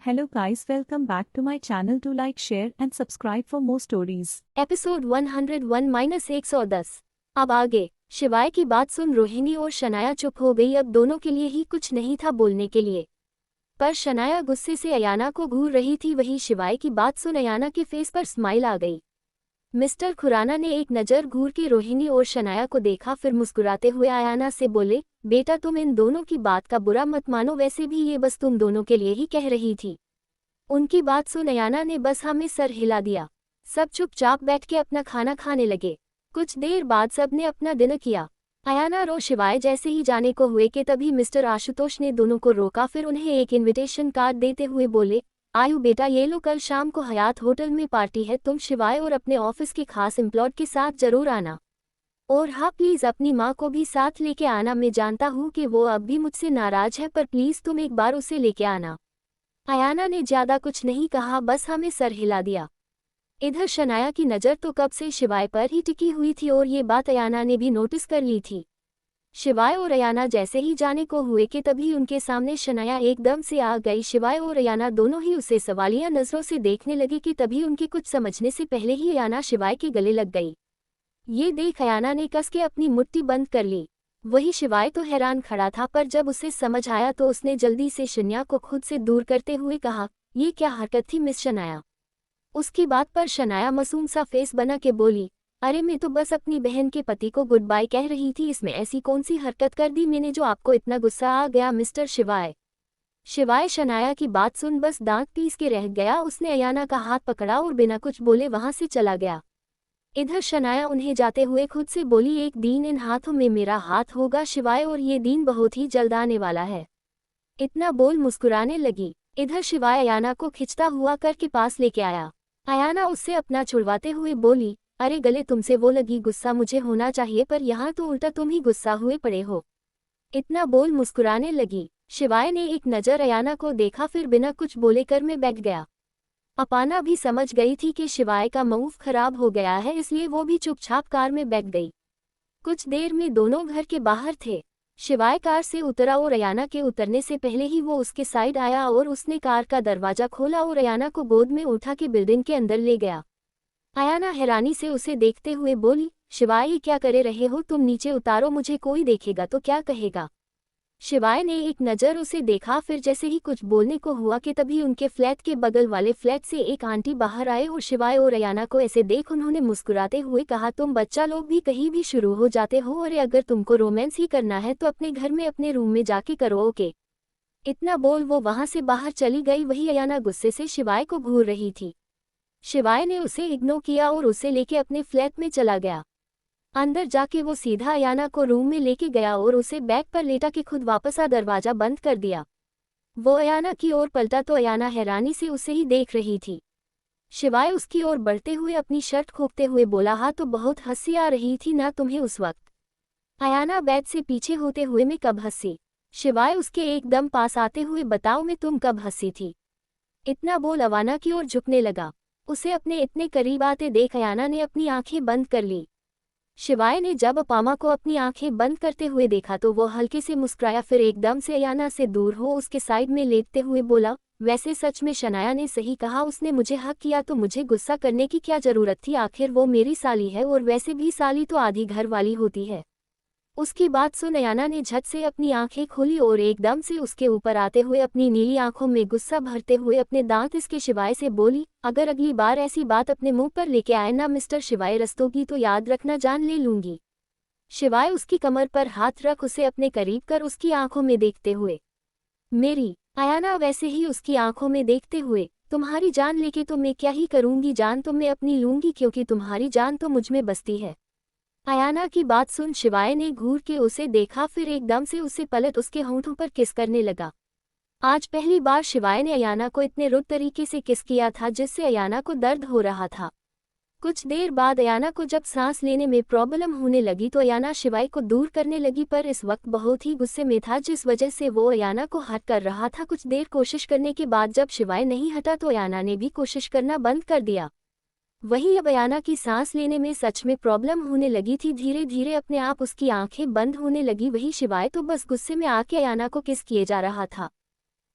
Hello guys, welcome back to my channel. To like, share and subscribe for more stories. Episode 101-110। अब आगे। शिवाय की बात सुन रोहिणी और शनाया चुप हो गई। अब दोनों के लिए ही कुछ नहीं था बोलने के लिए, पर शनाया गुस्से से अयाना को घूर रही थी। वही शिवाय की बात सुन अयाना के फेस पर स्माइल आ गई। मिस्टर खुराना ने एक नज़र घूर के रोहिणी और शनाया को देखा, फिर मुस्कुराते हुए अयाना से बोले, बेटा तुम इन दोनों की बात का बुरा मत मानो, वैसे भी ये बस तुम दोनों के लिए ही कह रही थी। उनकी बात सुन अयाना ने बस हाँ में सर हिला दिया। सब चुपचाप बैठ के अपना खाना खाने लगे। कुछ देर बाद सब ने अपना डिनर किया। अयाना और शिवाय जैसे ही जाने को हुए कि तभी मिस्टर आशुतोष ने दोनों को रोका, फिर उन्हें एक इनविटेशन कार्ड देते हुए बोले, आयु बेटा ये लो, कल शाम को हयात होटल में पार्टी है, तुम शिवाय और अपने ऑफिस के खास एम्प्लॉय के साथ जरूर आना। और हाँ प्लीज़ अपनी माँ को भी साथ लेके आना। मैं जानता हूँ कि वो अब भी मुझसे नाराज है, पर प्लीज़ तुम एक बार उसे लेके आना। अयाना ने ज्यादा कुछ नहीं कहा, बस हमें सर हिला दिया। इधर शनाया की नज़र तो कब से शिवाय पर ही टिकी हुई थी और ये बात अयाना ने भी नोटिस कर ली थी। शिवाय और अयाना जैसे ही जाने को हुए कि तभी उनके सामने शनाया एकदम से आ गई। शिवाय और अयाना दोनों ही उसे सवालिया नज़रों से देखने लगे कि तभी उनके कुछ समझने से पहले ही अयाना शिवाय के गले लग गई। ये देख अयाना ने कस के अपनी मुट्ठी बंद कर ली। वही शिवाय तो हैरान खड़ा था, पर जब उसे समझ आया तो उसने जल्दी से शनाया को खुद से दूर करते हुए कहा, ये क्या हरकत थी मिस शनाया। उसकी बात पर शनाया मासूम सा फेस बना के बोली, अरे मैं तो बस अपनी बहन के पति को गुड बाय कह रही थी, इसमें ऐसी कौन सी हरकत कर दी मैंने जो आपको इतना गुस्सा आ गया मिस्टर शिवाय। शिवाय शनाया की बात सुन बस दांत पीस के रह गया। उसने अयाना का हाथ पकड़ा और बिना कुछ बोले वहां से चला गया। इधर शनाया उन्हें जाते हुए खुद से बोली, एक दिन इन हाथों में मेरा हाथ होगा शिवाय, और ये दिन बहुत ही जल्द आने वाला है। इतना बोल मुस्कुराने लगी। इधर शिवाय अयाना को खिंचता हुआ कर के पास लेके आया। अयाना उससे अपना छुड़वाते हुए बोली, अरे गले तुमसे वो लगी, गुस्सा मुझे होना चाहिए पर यहाँ तो उल्टा तुम ही गुस्सा हुए पड़े हो। इतना बोल मुस्कुराने लगी। शिवाय ने एक नज़र अयाना को देखा, फिर बिना कुछ बोले कर में बैठ गया। अपाना भी समझ गई थी कि शिवाय का मूड खराब हो गया है, इसलिए वो भी चुपचाप कार में बैठ गई। कुछ देर में दोनों घर के बाहर थे। शिवाय कार से उतरा और अयाना के उतरने से पहले ही वो उसके साइड आया और उसने कार का दरवाजा खोला और अयाना को गोद में उठा के बिल्डिंग के अंदर ले गया। अयाना हैरानी से उसे देखते हुए बोली, शिवाय ये क्या करे रहे हो तुम, नीचे उतारो, मुझे कोई देखेगा तो क्या कहेगा। शिवाय ने एक नज़र उसे देखा, फिर जैसे ही कुछ बोलने को हुआ कि तभी उनके फ्लैट के बगल वाले फ्लैट से एक आंटी बाहर आए और शिवाय और अयाना को ऐसे देख उन्होंने मुस्कुराते हुए कहा, तुम बच्चा लोग भी कहीं भी शुरू हो जाते हो, और अगर तुमको रोमांस ही करना है तो अपने घर में अपने रूम में जाके करो, ओके। इतना बोल वो वहां से बाहर चली गई। वही अयाना गुस्से से शिवाय को घूर रही थी। शिवाय ने उसे इग्नोर किया और उसे लेके अपने फ्लैट में चला गया। अंदर जाके वो सीधा अयाना को रूम में लेके गया और उसे बैग पर लेटा के खुद वापस आ दरवाजा बंद कर दिया। वो अयाना की ओर पलटा तो अयाना हैरानी से उसे ही देख रही थी। शिवाय उसकी ओर बढ़ते हुए अपनी शर्ट खोपते हुए बोला, हाँ तो बहुत हंसी आ रही थी ना तुम्हें उस वक्त। अयाना बेड से पीछे होते हुए, मैं कब हंसी। शिवाय उसके एकदम पास आते हुए, बताओ मैं तुम कब हंसी थी। इतना बोल अयाना की ओर झुकने लगा। उसे अपने इतने करीब आते देख अयाना ने अपनी आंखें बंद कर ली। शिवाय ने जब अपामा को अपनी आंखें बंद करते हुए देखा तो वो हल्के से मुस्कुराया, फिर एकदम से अयाना से दूर हो उसके साइड में लेटते हुए बोला, वैसे सच में शनाया ने सही कहा, उसने मुझे हक किया तो मुझे गुस्सा करने की क्या जरूरत थी, आखिर वो मेरी साली है, और वैसे भी साली तो आधी घर वाली होती है। उसकी बात सुन अयाना ने झट से अपनी आंखें खोली और एकदम से उसके ऊपर आते हुए अपनी नीली आंखों में गुस्सा भरते हुए अपने दांत इसके शिवाय से बोली, अगर अगली बार ऐसी बात अपने मुंह पर लेके आए ना मिस्टर शिवाय रस्तों की, तो याद रखना जान ले लूंगी। शिवाय उसकी कमर पर हाथ रख उसे अपने करीब कर उसकी आंखों में देखते हुए, मेरी। अयाना वैसे ही उसकी आंखों में देखते हुए, तुम्हारी जान लेके तो मैं क्या ही करूंगी, जान तो मैं अपनी लूंगी, क्योंकि तुम्हारी जान तो मुझ में बसती है। अयाना की बात सुन शिवाय ने घूर के उसे देखा, फिर एकदम से उसे पलट उसके होंठों पर किस करने लगा। आज पहली बार शिवाय ने अयाना को इतने रुड तरीके से किस किया था जिससे अयाना को दर्द हो रहा था। कुछ देर बाद अयाना को जब सांस लेने में प्रॉब्लम होने लगी तो अयाना शिवाय को दूर करने लगी, पर इस वक्त बहुत ही गुस्से में था जिस वजह से वो अयाना को हट कर रहा था। कुछ देर कोशिश करने के बाद जब शिवाय नहीं हटा तो अयाना ने भी कोशिश करना बंद कर दिया। वहीं अब अयाना की सांस लेने में सच में प्रॉब्लम होने लगी थी। धीरे धीरे अपने आप उसकी आंखें बंद होने लगी। वही शिवाय तो बस गुस्से में आके अयाना को किस किए जा रहा था।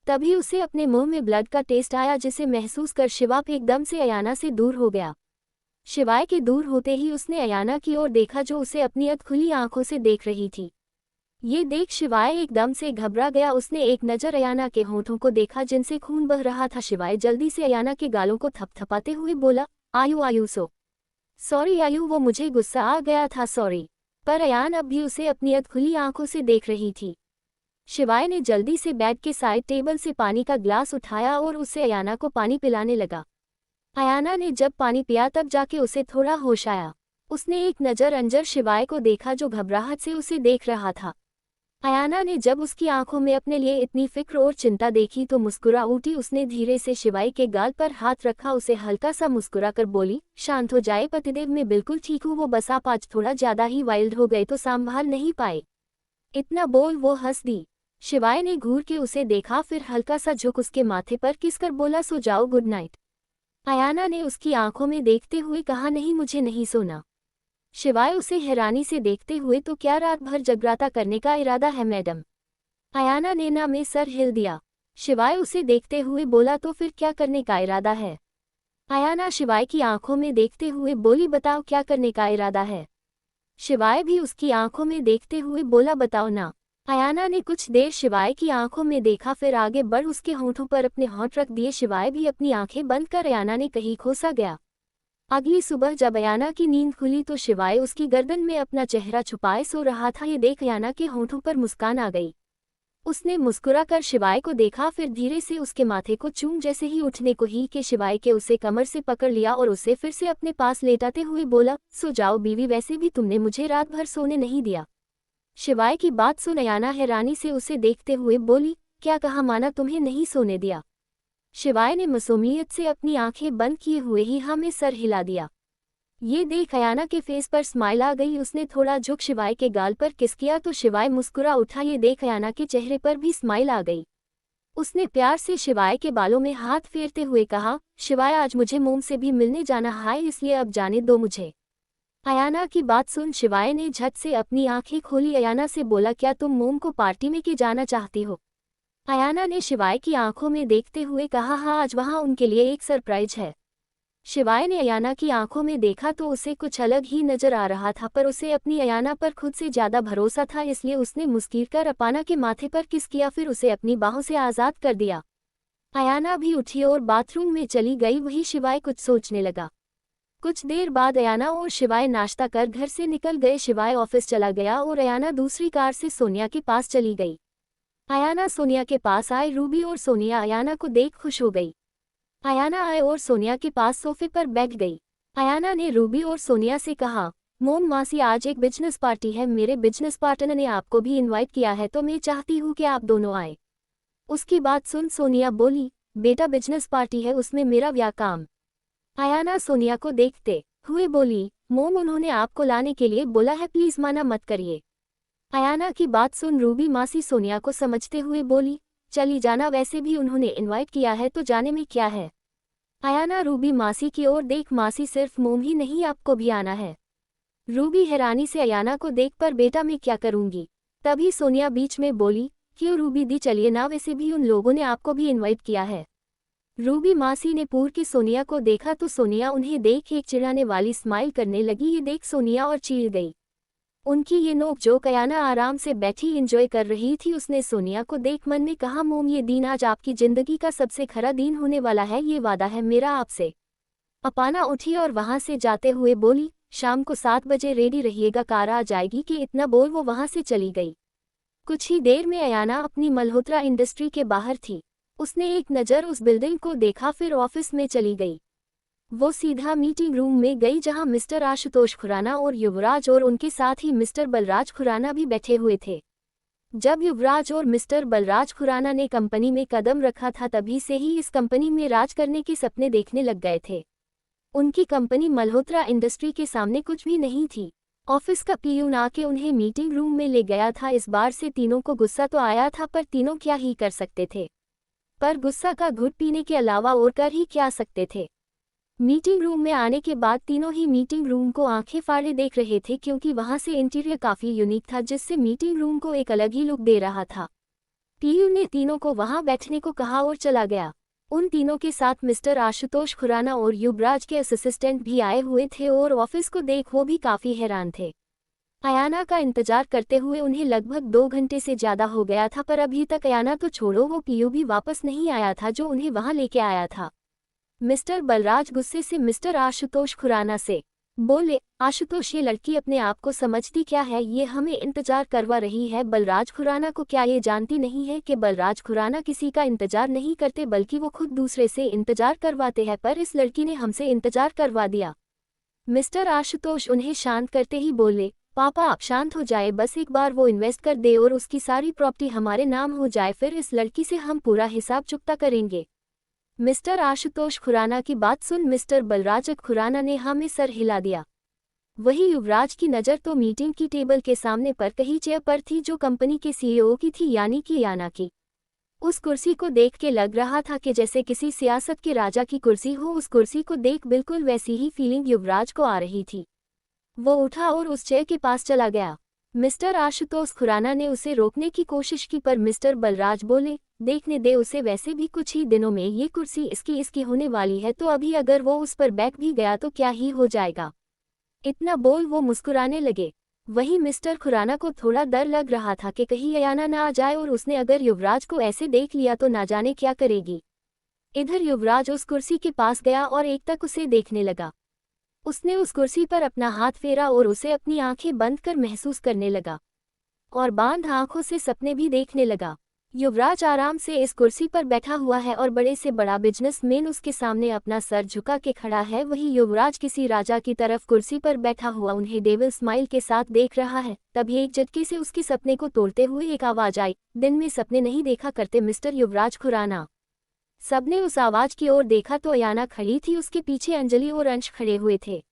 तभी उसे अपने मुंह में ब्लड का टेस्ट आया, जिसे महसूस कर शिवा एकदम से अयाना से दूर हो गया। शिवाय के दूर होते ही उसने अयाना की ओर देखा, जो उसे अपनी अधखुली आंखों से देख रही थी। ये देख शिवाय एकदम से घबरा गया। उसने एक नज़र अयाना के होठों को देखा जिनसे खून बह रहा था। शिवाय जल्दी से अयाना के गालों को थपथपाते हुए बोला, आयु सॉरी आयु, वो मुझे गुस्सा आ गया था, सॉरी। पर अयान अब भी उसे अपनी अधखुली आंखों से देख रही थी। शिवाय ने जल्दी से बेड के साइड टेबल से पानी का ग्लास उठाया और उसे अयाना को पानी पिलाने लगा। अयाना ने जब पानी पिया तब जाके उसे थोड़ा होश आया। उसने एक नज़र अंदर शिवाय को देखा, जो घबराहट से उसे देख रहा था। अयाना ने जब उसकी आंखों में अपने लिए इतनी फिक्र और चिंता देखी तो मुस्कुरा उठी। उसने धीरे से शिवाय के गाल पर हाथ रखा, उसे हल्का सा मुस्कुरा कर बोली, शांत हो जाए पतिदेव, मैं बिल्कुल ठीक हूँ। वो बस आप आज थोड़ा ज्यादा ही वाइल्ड हो गए तो संभाल नहीं पाए। इतना बोल वो हंस दी। शिवाय ने घूर के उसे देखा, फिर हल्का सा झुक उसके माथे पर किसकर बोला, सो जाओ, गुड नाइट। अयाना ने उसकी आंखों में देखते हुए कहा, नहीं मुझे नहीं सोना। शिवाय उसे हैरानी से देखते हुए, तो क्या रात भर जगराता करने का इरादा है मैडम? अयाना ने ना में सर हिल दिया। शिवाय उसे देखते हुए बोला, तो फिर क्या करने का इरादा है? अयाना शिवाय की आंखों में देखते हुए बोली, बताओ क्या करने का इरादा है? शिवाय भी उसकी आंखों में देखते हुए बोला, बताओ ना। अयाना ने कुछ देर शिवाय की आंखों में देखा, फिर आगे बढ़ उसके होठों पर अपने होंठ रख दिए। शिवाय भी अपनी आंखें बंद कर अयाना ने कहीं खोसा गया। अगली सुबह जब अयाना की नींद खुली तो शिवाय उसकी गर्दन में अपना चेहरा छुपाए सो रहा था। ये देख अयाना के होठों पर मुस्कान आ गई। उसने मुस्कुरा कर शिवाय को देखा, फिर धीरे से उसके माथे को चूम जैसे ही उठने को ही के शिवाय के उसे कमर से पकड़ लिया और उसे फिर से अपने पास लेटाते हुए बोला, सो जाओ बीवी, वैसे भी तुमने मुझे रात भर सोने नहीं दिया। शिवाय की बात सुन अयाना हैरानी से उसे देखते हुए बोली, क्या कहा, माना तुम्हें नहीं सोने दिया? शिवाय ने मासूमियत से अपनी आंखें बंद किए हुए ही हाँ में सर हिला दिया। ये देख अयाना के फेस पर स्माइल आ गई। उसने थोड़ा झुक शिवाय के गाल पर किस किया तो शिवाय मुस्कुरा उठा। ये देख अयाना के चेहरे पर भी स्माइल आ गई। उसने प्यार से शिवाय के बालों में हाथ फेरते हुए कहा, शिवाय आज मुझे मोम से भी मिलने जाना है, इसलिए अब जाने दो मुझे। अयाना की बात सुन शिवाय ने झट से अपनी आंखें खोली। अयाना से बोला, क्या तुम मोम को पार्टी में के जाना चाहती हो? अयाना ने शिवाय की आंखों में देखते हुए कहा, हाँ आज वहाँ उनके लिए एक सरप्राइज है। शिवाय ने अयाना की आंखों में देखा तो उसे कुछ अलग ही नजर आ रहा था, पर उसे अपनी अयाना पर खुद से ज्यादा भरोसा था, इसलिए उसने मुस्कुराकर अपाना के माथे पर किस किया, फिर उसे अपनी बाहों से आजाद कर दिया। अयाना भी उठी और बाथरूम में चली गई। वही शिवाय कुछ सोचने लगा। कुछ देर बाद अयाना और शिवाय नाश्ता कर घर से निकल गए। शिवाय ऑफिस चला गया और अयाना दूसरी कार से सोनिया के पास चली गई। अयाना सोनिया के पास आए। रूबी और सोनिया अयाना को देख खुश हो गई। अयाना आए और सोनिया के पास सोफे पर बैठ गई। अयाना ने रूबी और सोनिया से कहा, मोम मासी आज एक बिजनेस पार्टी है, मेरे बिजनेस पार्टनर ने आपको भी इनवाइट किया है, तो मैं चाहती हूँ कि आप दोनों आए। उसकी बात सुन सोनिया बोली, बेटा बिजनेस पार्टी है, उसमें मेरा क्या काम? अयाना सोनिया को देखते हुए बोली, मोम उन्होंने आपको लाने के लिए बोला है, प्लीज मना मत करिए। अयाना की बात सुन रूबी मासी सोनिया को समझते हुए बोली, चली जाना, वैसे भी उन्होंने इनवाइट किया है तो जाने में क्या है। अयाना रूबी मासी की ओर देख, मासी सिर्फ मोम ही नहीं आपको भी आना है। रूबी हैरानी से अयाना को देख, पर बेटा मैं क्या करूंगी? तभी सोनिया बीच में बोली, क्यों रूबी दी, चलिए ना, वैसे भी उन लोगों ने आपको भी इनवाइट किया है। रूबी मासी ने पूर की सोनिया को देखा तो सोनिया उन्हें देख एक चिढ़ाने वाली स्माइल करने लगी। ये देख सोनिया और चिढ़ गई। उनकी ये नोक-झोंक अयाना आराम से बैठी एंजॉय कर रही थी। उसने सोनिया को देख मन में कहा, मोम ये दिन आज आपकी जिंदगी का सबसे खरा दिन होने वाला है, ये वादा है मेरा आपसे। अपाना उठी और वहां से जाते हुए बोली, शाम को 7 बजे रेडी रहिएगा, कार आ जाएगी। कि इतना बोल वो वहां से चली गई। कुछ ही देर में अयाना अपनी मल्होत्रा इंडस्ट्री के बाहर थी। उसने एक नज़र उस बिल्डिंग को देखा, फिर ऑफिस में चली गई। वो सीधा मीटिंग रूम में गई जहां मिस्टर आशुतोष खुराना और युवराज और उनके साथ ही मिस्टर बलराज खुराना भी बैठे हुए थे। जब युवराज और मिस्टर बलराज खुराना ने कंपनी में कदम रखा था तभी से ही इस कंपनी में राज करने के सपने देखने लग गए थे। उनकी कंपनी मल्होत्रा इंडस्ट्री के सामने कुछ भी नहीं थी। ऑफिस का पीयून आके उन्हें मीटिंग रूम में ले गया था। इस बार से तीनों को गुस्सा तो आया था, पर तीनों क्या ही कर सकते थे। पर गुस्सा का घुट पीने के अलावा और कर ही क्या सकते थे। मीटिंग रूम में आने के बाद तीनों ही मीटिंग रूम को आंखें फाड़े देख रहे थे, क्योंकि वहां से इंटीरियर काफी यूनिक था, जिससे मीटिंग रूम को एक अलग ही लुक दे रहा था। पीयू ने तीनों को वहां बैठने को कहा और चला गया। उन तीनों के साथ मिस्टर आशुतोष खुराना और युवराज के असिस्टेंट भी आए हुए थे और ऑफिस को देख वो भी काफी हैरान थे। अयाना का इंतजार करते हुए उन्हें लगभग 2 घंटे से ज्यादा हो गया था, पर अभी तक अयाना तो छोड़ो, वो पीयू भी वापस नहीं आया था जो उन्हें वहां लेके आया था। मिस्टर बलराज गुस्से से मिस्टर आशुतोष खुराना से बोले, आशुतोष, ये लड़की अपने आप को समझती क्या है, ये हमें इंतजार करवा रही है बलराज खुराना को। क्या ये जानती नहीं है कि बलराज खुराना किसी का इंतजार नहीं करते बल्कि वो खुद दूसरे से इंतजार करवाते हैं, पर इस लड़की ने हमसे इंतजार करवा दिया। मिस्टर आशुतोष उन्हें शांत करते ही बोले, पापा आप शांत हो जाए, बस एक बार वो इन्वेस्ट कर दे और उसकी सारी प्रॉपर्टी हमारे नाम हो जाए, फिर इस लड़की से हम पूरा हिसाब चुकता करेंगे। मिस्टर आशुतोष खुराना की बात सुन मिस्टर बलराज खुराना ने हाँ में सर हिला दिया। वही युवराज की नज़र तो मीटिंग की टेबल के सामने पर कहीं चेयर पर थी जो कंपनी के सीईओ की थी, यानी कि अयाना की। उस कुर्सी को देख के लग रहा था कि जैसे किसी सियासत के राजा की कुर्सी हो। उस कुर्सी को देख बिल्कुल वैसी ही फीलिंग युवराज को आ रही थी। वो उठा और उस चेयर के पास चला गया। मिस्टर आशुतोष खुराना ने उसे रोकने की कोशिश की, पर मिस्टर बलराज बोले, देखने दे उसे, वैसे भी कुछ ही दिनों में ये कुर्सी इसकी होने वाली है, तो अभी अगर वो उस पर बैठ भी गया तो क्या ही हो जाएगा। इतना बोल वो मुस्कुराने लगे। वहीं मिस्टर खुराना को थोड़ा डर लग रहा था कि कहीं अयाना ना आ जाए और उसने अगर युवराज को ऐसे देख लिया तो ना जाने क्या करेगी। इधर युवराज उस कुर्सी के पास गया और एक तक उसे देखने लगा। उसने उस कुर्सी पर अपना हाथ फेरा और उसे अपनी आंखें बंद कर महसूस करने लगा और बांध आंखों से सपने भी देखने लगा। युवराज आराम से इस कुर्सी पर बैठा हुआ है और बड़े से बड़ा बिजनेसमैन उसके सामने अपना सर झुका के खड़ा है। वही युवराज किसी राजा की तरफ कुर्सी पर बैठा हुआ उन्हें डेविल स्माइल के साथ देख रहा है। तभी एक झटके से उसके सपने को तोड़ते हुए एक आवाज आई, दिन में सपने नहीं देखा करते मिस्टर युवराज खुराना। सबने उस आवाज की ओर देखा तो अयाना खड़ी थी, उसके पीछे अंजलि और अंश खड़े हुए थे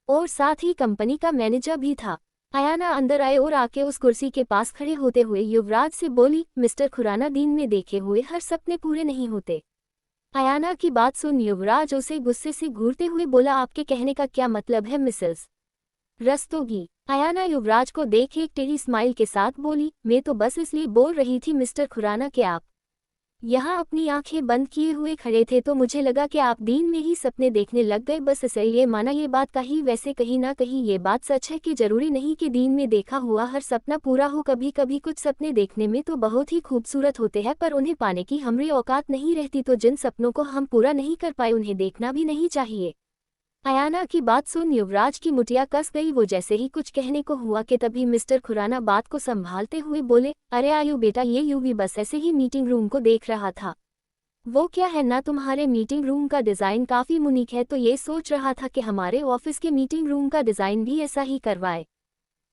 और साथ ही कंपनी का मैनेजर भी था। अयाना अंदर आए और आके उस कुर्सी के पास खड़े होते हुए युवराज से बोली, मिस्टर खुराना, दिन में देखे हुए हर सपने पूरे नहीं होते। अयाना की बात सुन युवराज उसे गुस्से से घूरते हुए बोला, आपके कहने का क्या मतलब है मिसेस रस्तोगी? अयाना युवराज को देख एक टेढ़ी स्माइल के साथ बोली, मैं तो बस इसलिए बोल रही थी मिस्टर खुराना कि आप यहाँ अपनी आंखें बंद किए हुए खड़े थे तो मुझे लगा कि आप दिन में ही सपने देखने लग गए, बस इसलिए माना। ये बात कही, वैसे कहीं ना कहीं ये बात सच है कि जरूरी नहीं कि दिन में देखा हुआ हर सपना पूरा हो। कभी कभी कुछ सपने देखने में तो बहुत ही खूबसूरत होते हैं, पर उन्हें पाने की हमारी औकात नहीं रहती, तो जिन सपनों को हम पूरा नहीं कर पाए उन्हें देखना भी नहीं चाहिए। अयाना की बात सुन युवराज की मुठिया कस गई। वो जैसे ही कुछ कहने को हुआ कि तभी मिस्टर खुराना बात को संभालते हुए बोले, अरे आयु बेटा, ये यूवी बस ऐसे ही मीटिंग रूम को देख रहा था। वो क्या है ना, तुम्हारे मीटिंग रूम का डिज़ाइन काफ़ी यूनिक है, तो ये सोच रहा था कि हमारे ऑफिस के मीटिंग रूम का डिज़ाइन भी ऐसा ही करवाए।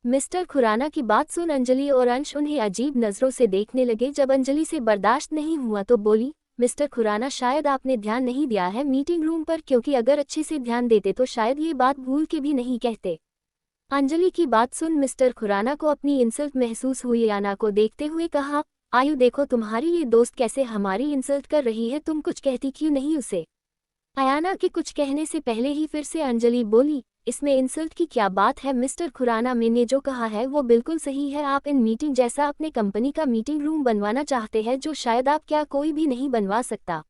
मिस्टर खुराना की बात सुन अंजलि और अंश उन्हें अजीब नज़रों से देखने लगे। जब अंजलि से बर्दाश्त नहीं हुआ तो बोली, मिस्टर खुराना, शायद आपने ध्यान नहीं दिया है मीटिंग रूम पर, क्योंकि अगर अच्छे से ध्यान देते तो शायद ये बात भूल के भी नहीं कहते। अंजलि की बात सुन मिस्टर खुराना को अपनी इंसल्ट महसूस हुई। अयाना को देखते हुए कहा, आयु देखो तुम्हारी ये दोस्त कैसे हमारी इंसल्ट कर रही है, तुम कुछ कहती क्यों नहीं उसे? अयाना के कुछ कहने से पहले ही फिर से अंजलि बोली, इसमें इंसल्ट की क्या बात है मिस्टर खुराना, मैंने जो कहा है वो बिल्कुल सही है। आप इन मीटिंग जैसा अपने कंपनी का मीटिंग रूम बनवाना चाहते हैं जो शायद आप क्या कोई भी नहीं बनवा सकता।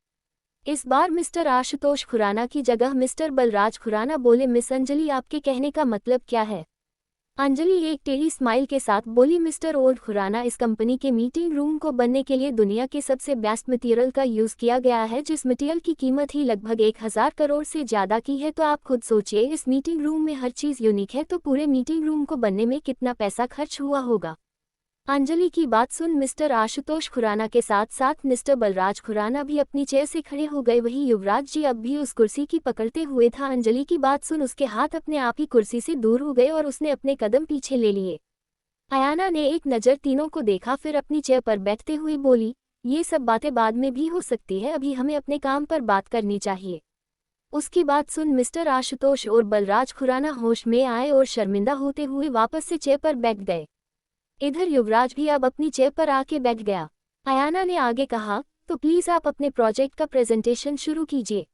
इस बार मिस्टर आशुतोष खुराना की जगह मिस्टर बलराज खुराना बोले, मिस अंजलि, आपके कहने का मतलब क्या है? अंजलि एक टेढ़ी स्माइल के साथ बोली, मिस्टर ओल्ड खुराना, इस कंपनी के मीटिंग रूम को बनने के लिए दुनिया के सबसे बेस्ट मटेरियल का यूज़ किया गया है, जिस मटेरियल की कीमत ही लगभग 1000 करोड़ से ज़्यादा की है। तो आप खुद सोचिए, इस मीटिंग रूम में हर चीज़ यूनिक है, तो पूरे मीटिंग रूम को बनने में कितना पैसा खर्च हुआ होगा। अंजलि की बात सुन मिस्टर आशुतोष खुराना के साथ साथ मिस्टर बलराज खुराना भी अपनी चेयर से खड़े हो गए। वही युवराज जी अब भी उस कुर्सी की पकड़ते हुए था। अंजलि की बात सुन उसके हाथ अपने आप ही कुर्सी से दूर हो गए और उसने अपने कदम पीछे ले लिए। अयाना ने एक नज़र तीनों को देखा, फिर अपनी चेयर पर बैठते हुए बोली, ये सब बातें बाद में भी हो सकती है, अभी हमें अपने काम पर बात करनी चाहिए। उसकी बात सुन मिस्टर आशुतोष और बलराज खुराना होश में आए और शर्मिंदा होते हुए वापस से चेयर पर बैठ गए। इधर युवराज भी अब अपनी चेयर पर आके बैठ गया। अयाना ने आगे कहा, तो प्लीज़ आप अपने प्रोजेक्ट का प्रेजेंटेशन शुरू कीजिए।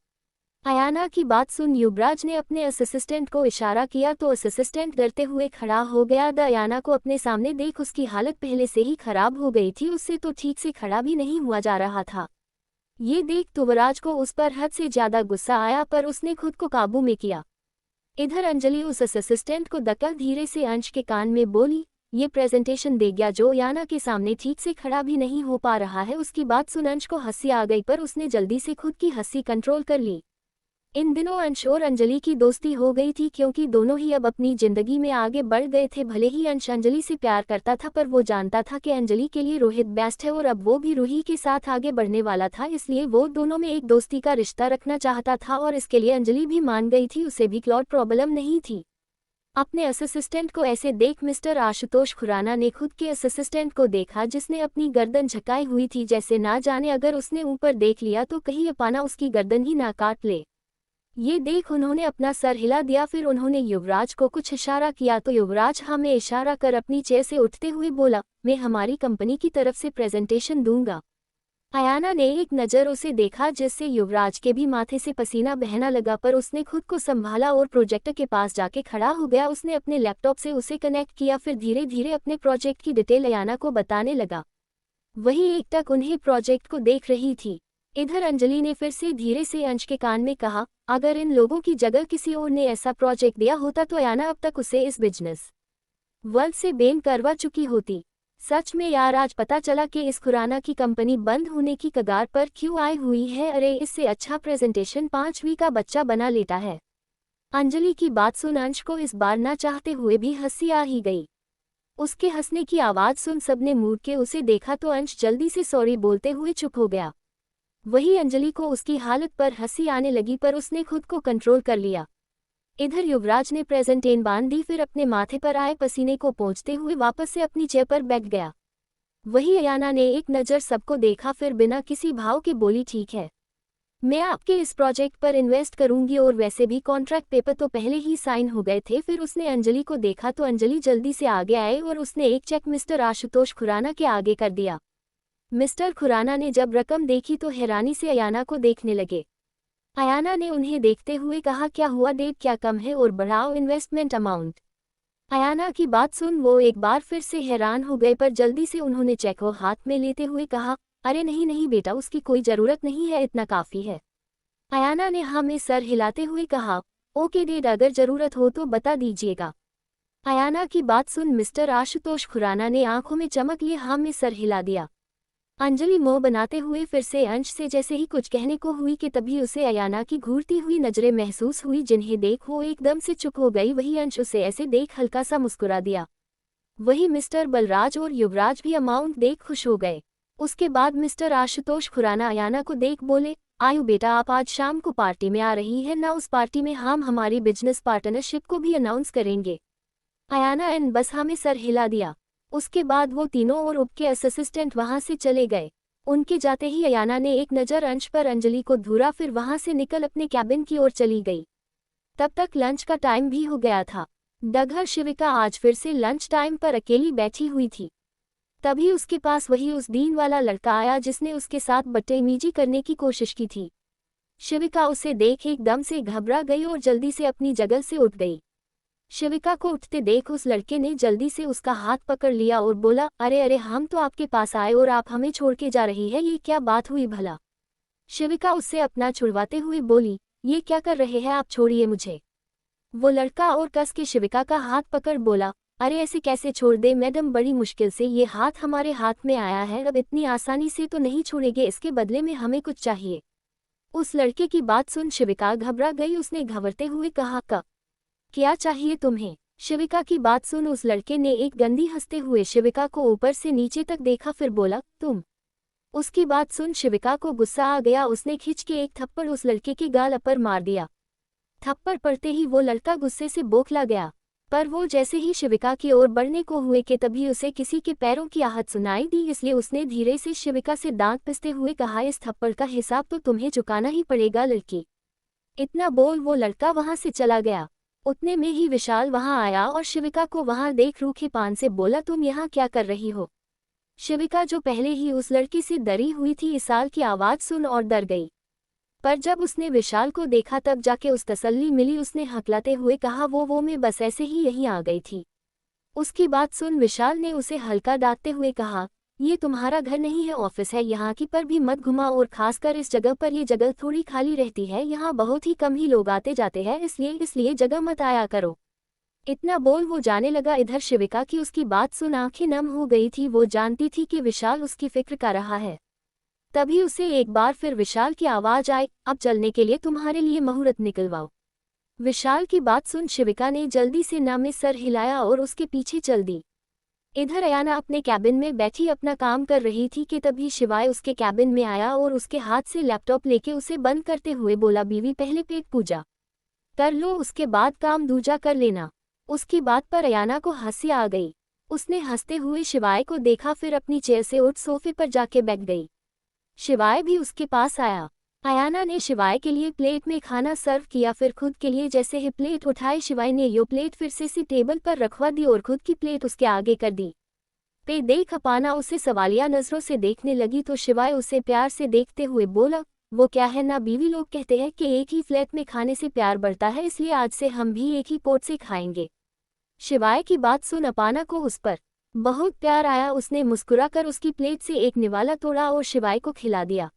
अयाना की बात सुन युवराज ने अपने असिस्टेंट को इशारा किया तो असिस्टेंट डरते हुए खड़ा हो गया। अयाना को अपने सामने देख उसकी हालत पहले से ही खराब हो गई थी, उससे तो ठीक से खड़ा भी नहीं हुआ जा रहा था। ये देख युवराज को उस पर हद से ज्यादा गुस्सा आया, पर उसने खुद को काबू में किया। इधर अंजलि उस असिस्टेंट को दकल धीरे से अंश के कान में बोली, ये प्रेजेंटेशन दे गया जो अयाना के सामने ठीक से खड़ा भी नहीं हो पा रहा है। उसकी बात सुन अंश को हंसी आ गई, पर उसने जल्दी से खुद की हंसी कंट्रोल कर ली। इन दिनों अंश और अंजलि की दोस्ती हो गई थी, क्योंकि दोनों ही अब अपनी जिंदगी में आगे बढ़ गए थे। भले ही अंश अंजलि से प्यार करता था, पर वो जानता था कि अंजलि के लिए रोहित बेस्ट है और अब वो भी रूही के साथ आगे बढ़ने वाला था, इसलिए वो दोनों में एक दोस्ती का रिश्ता रखना चाहता था और इसके लिए अंजलि भी मान गई थी। उसे भी क्लॉट प्रॉब्लम नहीं थी। अपने असिस्टेंट को ऐसे देख मिस्टर आशुतोष खुराना ने खुद के असिस्टेंट को देखा, जिसने अपनी गर्दन झुकाई हुई थी, जैसे ना जाने अगर उसने ऊपर देख लिया तो कहीं अपाना उसकी गर्दन ही ना काट ले। ये देख उन्होंने अपना सर हिला दिया। फिर उन्होंने युवराज को कुछ इशारा किया तो युवराज हाँ में इशारा कर अपनी चेयर से उठते हुए बोला, मैं हमारी कंपनी की तरफ से प्रेजेंटेशन दूंगा। अयाना ने एक नज़र उसे देखा, जिससे युवराज के भी माथे से पसीना बहना लगा, पर उसने खुद को संभाला और प्रोजेक्टर के पास जाके खड़ा हो गया। उसने अपने लैपटॉप से उसे कनेक्ट किया, फिर धीरे धीरे अपने प्रोजेक्ट की डिटेल अयाना को बताने लगा। वही एकटक उन्हें प्रोजेक्ट को देख रही थी। इधर अंजलि ने फिर से धीरे से अंश के कान में कहा, अगर इन लोगों की जगह किसी और ने ऐसा प्रोजेक्ट दिया होता तो अयाना अब तक उसे इस बिजनेस वर्ल्ड से बैन करवा चुकी होती। सच में यार, आज पता चला कि इस खुराना की कंपनी बंद होने की कगार पर क्यों आई हुई है। अरे इससे अच्छा प्रेजेंटेशन 5वीं का बच्चा बना लेता है। अंजलि की बात सुन अंश को इस बार ना चाहते हुए भी हंसी आ ही गई। उसके हंसने की आवाज़ सुन सबने मुड़ के उसे देखा तो अंश जल्दी से सॉरी बोलते हुए चुप हो गया। वही अंजलि को उसकी हालत पर हंसी आने लगी, पर उसने खुद को कंट्रोल कर लिया। इधर युवराज ने प्रेजेंटेशन बांध दी, फिर अपने माथे पर आए पसीने को पोंछते हुए वापस से अपनी चेयर पर बैठ गया। वही अयाना ने एक नज़र सबको देखा, फिर बिना किसी भाव के बोली, ठीक है, मैं आपके इस प्रोजेक्ट पर इन्वेस्ट करूंगी और वैसे भी कॉन्ट्रैक्ट पेपर तो पहले ही साइन हो गए थे। फिर उसने अंजलि को देखा तो अंजलि जल्दी से आगे आए और उसने एक चेक मिस्टर आशुतोष खुराना के आगे कर दिया। मिस्टर खुराना ने जब रकम देखी तो हैरानी से अयाना को देखने लगे। अयाना ने उन्हें देखते हुए कहा, क्या हुआ डेट क्या कम है और बढ़ाओ इन्वेस्टमेंट अमाउंट। अयाना की बात सुन वो एक बार फिर से हैरान हो गए, पर जल्दी से उन्होंने चेक को हाथ में लेते हुए कहा, अरे नहीं नहीं बेटा, उसकी कोई ज़रूरत नहीं है, इतना काफ़ी है। अयाना ने हाँ में सर हिलाते हुए कहा, ओके डेड, अगर ज़रूरत हो तो बता दीजिएगा। अयाना की बात सुन मिस्टर आशुतोष खुराना ने आंखों में चमक लिए हाँ में सर हिला दिया। अंजलि मुंह बनाते हुए फिर से अंश से जैसे ही कुछ कहने को हुई कि तभी उसे अयाना की घूरती हुई नजरें महसूस हुई, जिन्हें देख वो एकदम से चुप हो गई। वही अंश उसे ऐसे देख हल्का सा मुस्कुरा दिया। वही मिस्टर बलराज और युवराज भी अमाउंट देख खुश हो गए। उसके बाद मिस्टर आशुतोष खुराना अयाना को देख बोले, आयु बेटा, आप आज शाम को पार्टी में आ रही है ना, उस पार्टी में हम हमारी बिजनेस पार्टनरशिप को भी अनाउंस करेंगे। अयाना एन बस हमें सर हिला दिया। उसके बाद वो तीनों और उनके असिस्टेंट वहां से चले गए। उनके जाते ही अयाना ने एक नज़र अंश पर अंजलि को घूरा, फिर वहां से निकल अपने कैबिन की ओर चली गई। तब तक लंच का टाइम भी हो गया था। डगर शिविका आज फिर से लंच टाइम पर अकेली बैठी हुई थी। तभी उसके पास वही उस दीन वाला लड़का आया जिसने उसके साथ बदतमीजी करने की कोशिश की थी। शिविका उसे देख एकदम से घबरा गई और जल्दी से अपनी जगह से उठ गई। शिविका को उठते देख उस लड़के ने जल्दी से उसका हाथ पकड़ लिया और बोला, अरे अरे, हम तो आपके पास आए और आप हमें छोड़ के जा रही है, ये क्या बात हुई भला। शिविका उससे अपना छुड़वाते हुए बोली, ये क्या कर रहे हैं आप, छोड़िए मुझे। वो लड़का और कस के शिविका का हाथ पकड़ बोला, अरे ऐसे कैसे छोड़ दे मैडम, बड़ी मुश्किल से ये हाथ हमारे हाथ में आया है, अब इतनी आसानी से तो नहीं छोड़ेंगे, इसके बदले में हमें कुछ चाहिए। उस लड़के की बात सुन शिविका घबरा गई। उसने घबरते हुए कहा, क्या चाहिए तुम्हें। शिविका की बात सुन उस लड़के ने एक गंदी हंसते हुए शिविका को ऊपर से नीचे तक देखा, फिर बोला, तुम। उसकी बात सुन शिविका को गुस्सा आ गया। उसने खिंच के एक थप्पड़ उस लड़के के गाल पर मार दिया। थप्पड़ पड़ते ही वो लड़का गुस्से से बौखला गया, पर वो जैसे ही शिविका की ओर बढ़ने को हुए कि तभी उसे किसी के पैरों की आहट सुनाई दी, इसलिए उसने धीरे से शिविका से दांत पिसते हुए कहा, इस थप्पड़ का हिसाब तो तुम्हें चुकाना ही पड़ेगा लड़की। इतना बोल वो लड़का वहां से चला गया। उतने में ही विशाल वहां आया और शिविका को वहां देख रूखे पान से बोला, तुम यहाँ क्या कर रही हो। शिविका जो पहले ही उस लड़की से डरी हुई थी, इस साल की आवाज़ सुन और डर गई। पर जब उसने विशाल को देखा तब जाके उस तसल्ली मिली। उसने हकलाते हुए कहा, वो मैं बस ऐसे ही यहीं आ गई थी। उसकी बात सुन विशाल ने उसे हल्का डांटते हुए कहा, ये तुम्हारा घर नहीं है, ऑफिस है, यहाँ की पर भी मत घुमा, और खासकर इस जगह पर। ये जगह थोड़ी खाली रहती है, यहाँ बहुत ही कम ही लोग आते जाते हैं, इसलिए जगह मत आया करो। इतना बोल वो जाने लगा। इधर शिविका की उसकी बात सुन आंखें नम हो गई थी। वो जानती थी कि विशाल उसकी फिक्र कर रहा है। तभी उसे एक बार फिर विशाल की आवाज आई, अब चलने के लिए तुम्हारे लिए मुहूर्त निकलवाओ। विशाल की बात सुन शिविका ने जल्दी से ना में सर हिलाया और उसके पीछे चल दी। इधर अयाना अपने कैबिन में बैठी अपना काम कर रही थी कि तभी शिवाय उसके कैबिन में आया और उसके हाथ से लैपटॉप लेके उसे बंद करते हुए बोला, बीवी पहले पेट पूजा कर लो, उसके बाद काम दूजा कर लेना। उसकी बात पर अयाना को हंसी आ गई। उसने हंसते हुए शिवाय को देखा, फिर अपनी चेयर से उठ सोफे पर जाके बैठ गई। शिवाय भी उसके पास आया। अयाना ने शिवाय के लिए प्लेट में खाना सर्व किया, फिर खुद के लिए जैसे ही प्लेट उठाई शिवाय ने यो प्लेट फिर से टेबल पर रखवा दी और खुद की प्लेट उसके आगे कर दी। पे देख अपाना उसे सवालिया नजरों से देखने लगी तो शिवाय उसे प्यार से देखते हुए बोला, वो क्या है ना बीवी, लोग कहते हैं कि एक ही फ्लैट में खाने से प्यार बढ़ता है, इसलिए आज से हम भी एक ही पोट से खाएंगे। शिवाय की बात सुन अपाना को उस पर बहुत प्यार आया। उसने मुस्कुराकर उसकी प्लेट से एक निवाला तोड़ा और शिवाय को खिला दिया।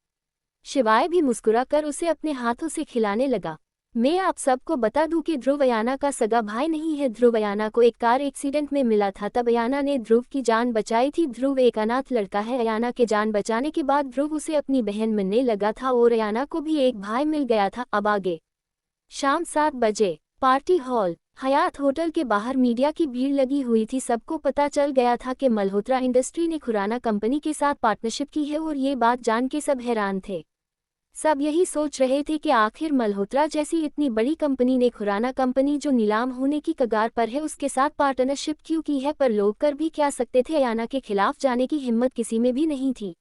शिवाय भी मुस्कुराकर उसे अपने हाथों से खिलाने लगा। मैं आप सबको बता दूं कि ध्रुव अयाना का सगा भाई नहीं है। ध्रुव अयाना को एक कार एक्सीडेंट में मिला था, तब अयाना ने ध्रुव की जान बचाई थी। ध्रुव एक अनाथ लड़का है। अयाना के जान बचाने के बाद ध्रुव उसे अपनी बहन मिलने लगा था और अयाना को भी एक भाई मिल गया था। अब आगे शाम 7 बजे पार्टी हॉल हयात होटल के बाहर मीडिया की भीड़ लगी हुई थी। सबको पता चल गया था कि मल्होत्रा इंडस्ट्री ने खुराना कंपनी के साथ पार्टनरशिप की है और ये बात जान के सब हैरान थे। सब यही सोच रहे थे कि आखिर मल्होत्रा जैसी इतनी बड़ी कंपनी ने खुराना कंपनी जो नीलाम होने की कगार पर है उसके साथ पार्टनरशिप क्यों की है। पर लोग कर भी क्या सकते थे, अयाना के खिलाफ जाने की हिम्मत किसी में भी नहीं थी।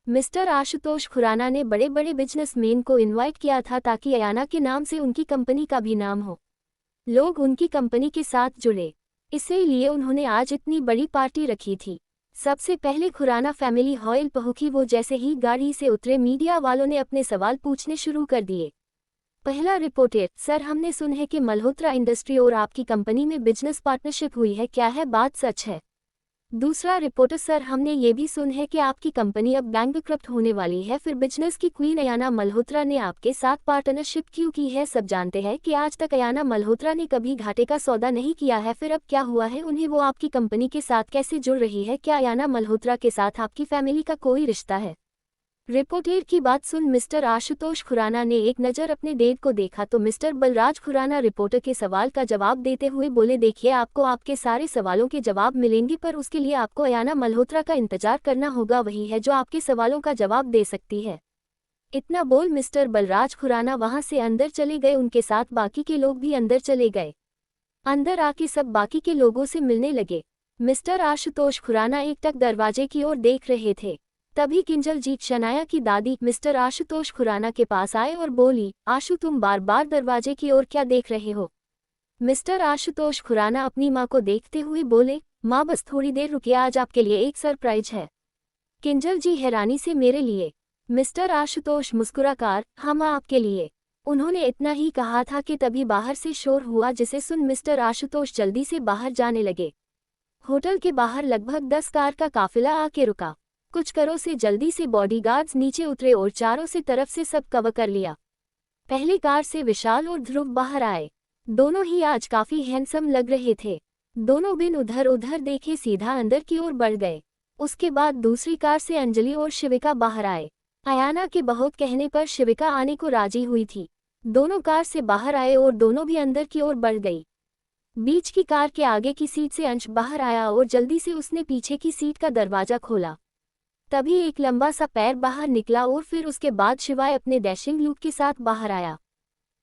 मिस्टर आशुतोष खुराना ने बड़े बड़े बिजनेसमैन को इनवाइट किया था ताकि अयाना के नाम से उनकी कंपनी का भी नाम हो, लोग उनकी कंपनी के साथ जुड़े। इसीलिए उन्होंने आज इतनी बड़ी पार्टी रखी थी। सबसे पहले खुराना फैमिली हॉल पहुंची। वो जैसे ही गाड़ी से उतरे मीडिया वालों ने अपने सवाल पूछने शुरू कर दिए। पहला रिपोर्टर, सर हमने सुना है कि मल्होत्रा इंडस्ट्री और आपकी कंपनी में बिजनेस पार्टनरशिप हुई है, क्या है बात सच है? दूसरा रिपोर्टर, सर हमने ये भी सुना है कि आपकी कंपनी अब बैंकक्रप्ट होने वाली है, फिर बिजनेस की क्वीन अयाना मल्होत्रा ने आपके साथ पार्टनरशिप क्यों की है? सब जानते हैं कि आज तक अयाना मल्होत्रा ने कभी घाटे का सौदा नहीं किया है, फिर अब क्या हुआ है उन्हें? वो आपकी कंपनी के साथ कैसे जुड़ रही है? क्या अयाना मल्होत्रा के साथ आपकी फैमिली का कोई रिश्ता है? रिपोर्टर की बात सुन मिस्टर आशुतोष खुराना ने एक नज़र अपने डेड को देखा तो मिस्टर बलराज खुराना रिपोर्टर के सवाल का जवाब देते हुए बोले, देखिए आपको आपके सारे सवालों के जवाब मिलेंगे, पर उसके लिए आपको अयाना मल्होत्रा का इंतजार करना होगा। वही है जो आपके सवालों का जवाब दे सकती है। इतना बोल मिस्टर बलराज खुराना वहां से अंदर चले गए। उनके साथ बाकी के लोग भी अंदर चले गए। अंदर आके सब बाकी के लोगों से मिलने लगे। मिस्टर आशुतोष खुराना एकटक दरवाजे की ओर देख रहे थे। तभी किंजलजीत शनाया की दादी मिस्टर आशुतोष खुराना के पास आए और बोली, आशु तुम बार बार दरवाजे की ओर क्या देख रहे हो? मिस्टर आशुतोष खुराना अपनी माँ को देखते हुए बोले, माँ बस थोड़ी देर रुकिए, आज आपके लिए एक सरप्राइज है। किंजल जी हैरानी से, मेरे लिए? मिस्टर आशुतोष मुस्कुराकर, हाँ माँ आपके लिए। उन्होंने इतना ही कहा था कि तभी बाहर से शोर हुआ, जिसे सुन मिस्टर आशुतोष जल्दी से बाहर जाने लगे। होटल के बाहर लगभग 10 कार का काफिला आके रुका। कुछ करों से जल्दी से बॉडीगार्ड्स नीचे उतरे और चारों से तरफ से सब कवर कर लिया। पहली कार से विशाल और ध्रुव बाहर आए। दोनों ही आज काफी हैंडसम लग रहे थे। दोनों बिन उधर उधर देखे सीधा अंदर की ओर बढ़ गए। उसके बाद दूसरी कार से अंजलि और शिविका बाहर आए। अयाना के बहुत कहने पर शिविका आने को राजी हुई थी। दोनों कार से बाहर आए और दोनों भी अंदर की ओर बढ़ गई। बीच की कार के आगे की सीट से अंश बाहर आया और जल्दी से उसने पीछे की सीट का दरवाजा खोला। तभी एक लंबा सा पैर बाहर निकला और फिर उसके बाद शिवाय अपने डैशिंग लुक के साथ बाहर आया।